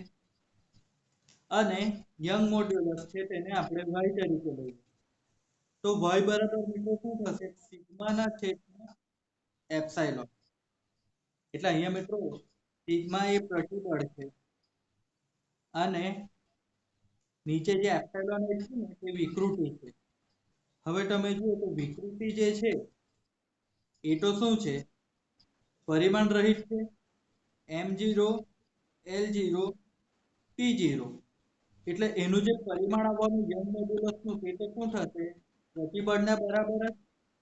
અને યંગ મોડ્યુલસ છે તેને આપણે y તરીકે લઈએ તો y બરાબર મિત્રો શું થશે, સિગ્મા ના છેદમાં એપ્સાઇલોન. એટલે અહીંયા મિત્રો સિગ્મા એ પ્રતિબળ છે અને નીચે જે એપ્સાઇલોન છે ને તે વિકૃતિ છે. હવે તમે જુઓ તો વિકૃતિ જે છે એ તો શું છે, પરિમાણ રહિત છે, m0 l0 t0. એટલે એનું જે પરિમાણ આવવાનું યંગ મોડ્યુલસ નું તે તો શું થશે, પ્રતિબળના બરાબર જ.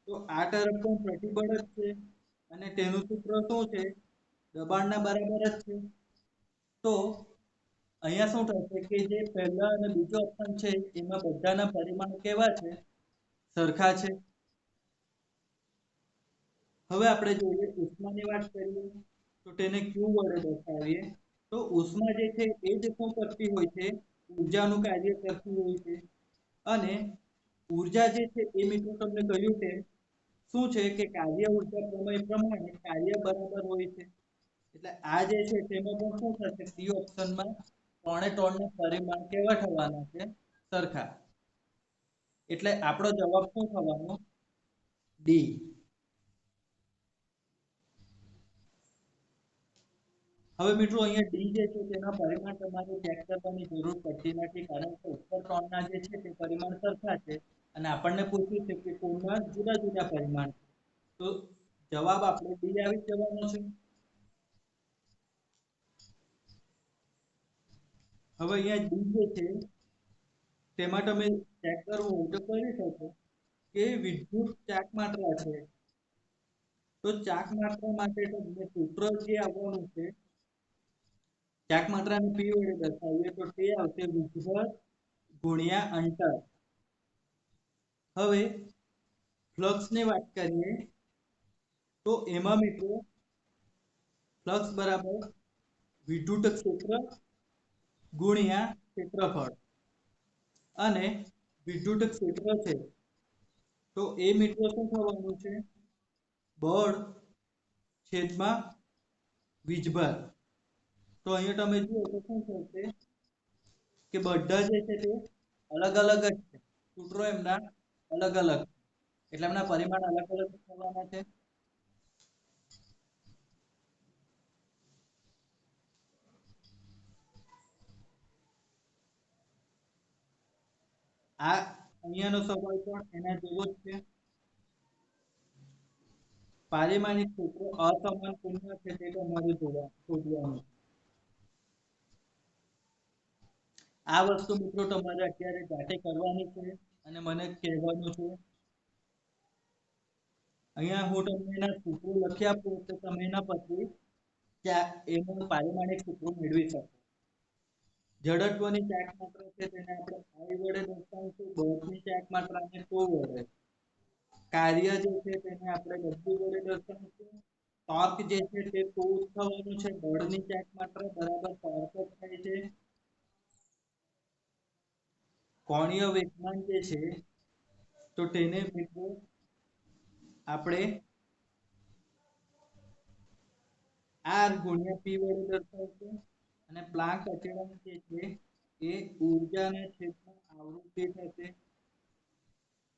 તો આ તરફ પણ પ્રતિબળ જ છે અને તેનું સૂત્ર શું છે, દબાણના બરાબર જ છે. તો અહીંયા શું થશે કે જે પહેલા અને બીજો ઓપ્શન છે એમાં બધાના પરિમાણ કેવા છે, સરખા છે. હવે આપણે જોઈએ ઉષ્માની વાત કરીએ તો તેને Q વડે દર્શાવીએ તો ઉષ્મા જે છે એ જ શું કરતી હોય છે, ઊર્જાનું કાર્ય કરતી હોય છે. અને ઊર્જા જે છે એ મિત્રો તમને કહ્યું કે શું છે કે કાર્ય ઊર્જા પ્રમેય પ્રમાણે કાર્ય બરાબર હોય છે. એટલે આ જે છે તેમાં પણ શું થશે, C ઓપ્શનમાં ત્રણે ત્રણના પરિમાણ કેવા થવાના છે, સરખા. એટલે આપણો જવાબ શું થવાનો, ડી. હવે મિત્રો અહીંયા ડી જે છે તેના પરિમાણ તમારે ચેક કરવાની જરૂર પડતી નથી, કારણ કે ઉપર ત્રણના જે છે તે પરિમાણ સરખા છે અને આપણને પૂછ્યું છે કે કોના જુદા જુદા પરિમાણ. તો જવાબ આપણે ડી આવી જવાનો છે. હવે અહીંયા ડી જે છે તેમાં તમે ચેક કરવું હોય તો કરી શકો કે વિદ્યુત ચાક માત્રા છે તો ચાક માત્રા માટે તમને સૂત્ર જે આવવાનું છે, ચાક માત્રાને P વડે દર્શાવીએ તો તે આવશે વિદ્યુત ગુણ્યા અંતર. હવે ફ્લક્સ ની વાત કરીએ તો એમાં મિત્રો ફ્લક્સ બરાબર વિદ્યુત ક્ષેત્ર ગુણ્યા ક્ષેત્રફળ. અને વિદ્યુત ક્ષેત્ર છે તો એ મિત્રો શું થવાનું છે, બળ છેદમાં વીજભાર. તો અહીંયા તમે જુઓ તો શું થશે કે બધા જે છે તે અલગ અલગ જ છે, સૂત્રો એમના અલગ અલગ, એટલે એમના પરિમાણ અલગ અલગ થવાના છે. આ અહીંયાનો સવાલ પણ એના જેવો જ છે. પારિમાણિક સૂત્રો અસમાન કોના છે તે તમારે શોધવાનું. આ વસ્તુ મિત્રો તમારે અત્યારે જાતે કરવાની છે અને મને કહેવાનું છે. અહીંયા હું તમને એના સૂત્રો લખી આપું તો તમે એના પરથી એનું પારિમાણિક સૂત્રો મેળવી શકો. જડત્વની ચાક માત્ર છે તેને આપણે I વડે દર્શાવીશું, બળની ચાક માત્રાને ટો વડે. કાર્ય જે છે તેને આપણે W વડે દર્શાવીશું. ટોર્ક જે છે તે ટો થવાનું છે, બળની ચાક માત્રા બરાબર ટોર્ક જ થાય છે. કોણીય વેગમાન જે છે તો તેને મિત્રો આપણે R ગુણ્યા P વડે દર્શાવીશું અને પ્લાન્ક અચળાંક જે છે એ ઊર્જાના છેદમાં આવૃત્તિ થશે.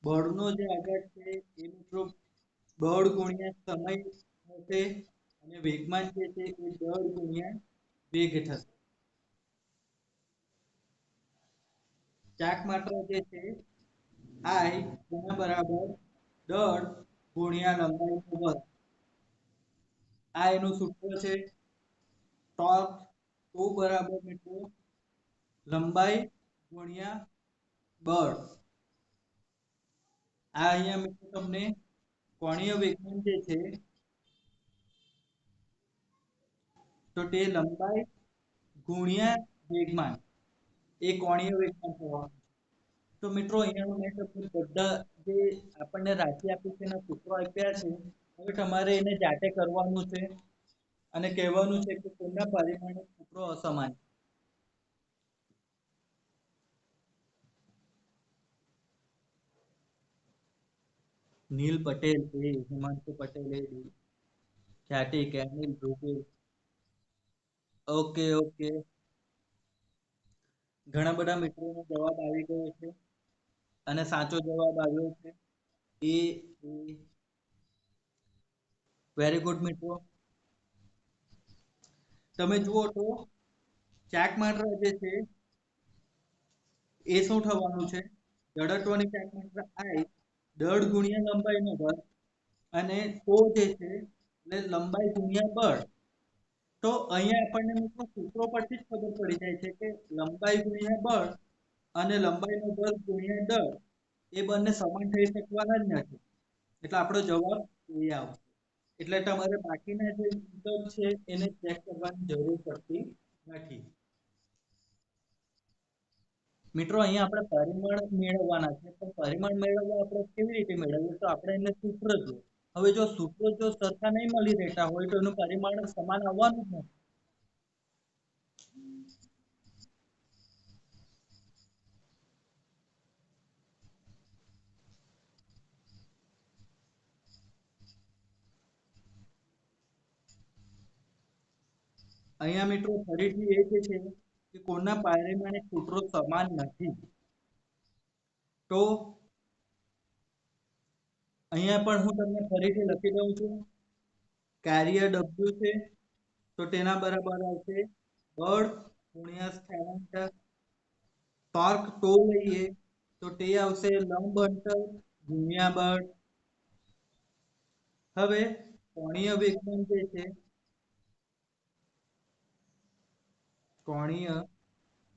બળનો જે આઘાત છે એ મિત્રો બળ ગુણ્યા સમય થશે અને વેગમાન જે છે એ દળ ગુણ્યા વેગ થશે. ચાક માત્રા જે છે I તેના બરાબર દળ ગુણ્યા લંબાઈનો વર્ગ. આ એનું સૂત્ર છે. ટોર્ક ટો બરાબર મિત્રો લંબાઈ ગુણ્યા બળ. આ અહીંયા મિત્રો તમને કોણીય વેગમાન જે છે તો તે લંબાઈ ગુણ્યા વેગમાન એ કોણીય વેગમાન થવાનું. તો મિત્રો અહીંયા મેં તમને બધા જે આપણને રાશિ આપી છે એના સૂત્રો આપ્યા છે. હવે તમારે એને જાતે કરવાનું છે અને કહેવાનું છે કે કોના પરિમાણિક સૂત્રો અસમાન. નીલ પટેલ એ, હિમાંશુ પટેલ એ, ખ્યાતિ કેનિલ ધ્રુવી. ઓકે ઓકે, ઘણા બધા મિત્રોનો જવાબ આવી ગયો છે અને સાચો જવાબ આવ્યો છે એ વેરી ગુડ મિત્રો. તમે જુઓ તો ચાક માત્રા જે છે એ શું થવાનું છે? જડત્વની ચાક માત્રા I દળ ગુણ્યા લંબાઈનો વર્ગ અને ટો જે છે એટલે લંબાઈ ગુણ્યા બળ. તો અહીંયા આપણને મિત્રો સૂત્રો પરથી જ ખબર પડી જાય છે કે લંબાઈ ગુણ્યા બળ અને લંબાઈનો વર્ગ ગુણ્યા દળ એ બંને સમાન થઈ શકવાના જ નથી. એટલે આપણો જવાબ એ આવશે. એટલે તમારે બાકીના જે વિકલ્પ છે એને ચેક કરવાની જરૂર પડતી નથી. મિત્રો અહીંયા આપણે પરિમાણ મેળવવાના છે, પણ પરિમાણ મેળવવા આપણે કેવી રીતે મેળવીએ? તો આપણે એને સૂત્ર જોઈએ. હવે જો સૂત્રો જો સરખા નહીં મળી રહેતા હોય તો એનું પરિમાણ સમાન આવવાનું જ નથી. અહીંયા મિત્રો ફરીથી એ છે કે કોના પારિમાણિક સૂત્રો સમાન નથી. તો અહીંયા પણ હું તમને ફરીથી લખી દઉં છું. કાર્ય W છે તો તેના બરાબર આવશે બળ ગુણ્યા સ્થાનાંતર. ટોર્ક ટો લઈએ તો તે આવશે લંબ અંતર ગુણ્યા બળ. હવે કોણીય વેગમાન જે છે, કોણીય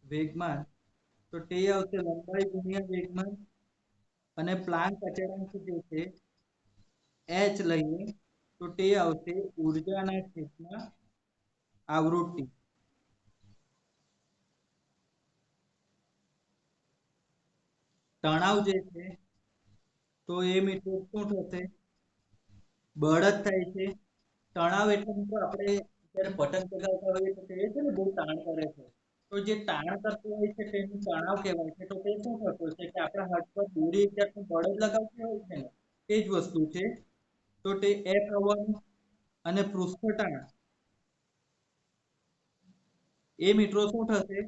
વેગમાન તો તે આવશે લંબાઈ ગુણ્યા વેગમાન અને પ્લાન્ક અચળાંક જે છે h લઈએ તો તે આવશે ઊર્જાના છેદમાં આવૃત્તિ. તણાવ જે છે તો એ મિત્રો શું થશે? બળ જ થાય છે. તણાવ એટલે મિત્રો આપણે જ્યારે પતંગ ચગાવતા હોઈએ તો કહીએ છીએ ને બહુ તાણ કરે છે. તો જે તાણ કરતું હોય છે તેનું તણાવ કહેવાય છે. તો તે શું થતું છે કે આપણા હાથ પર દોરી એક જાતનું બળ જ લગાવતી હોય છે ને, તે જ વસ્તુ છે. તો તે F આવવાનું અને પૃષ્ઠ તાણ એ મિત્રો શું થશે?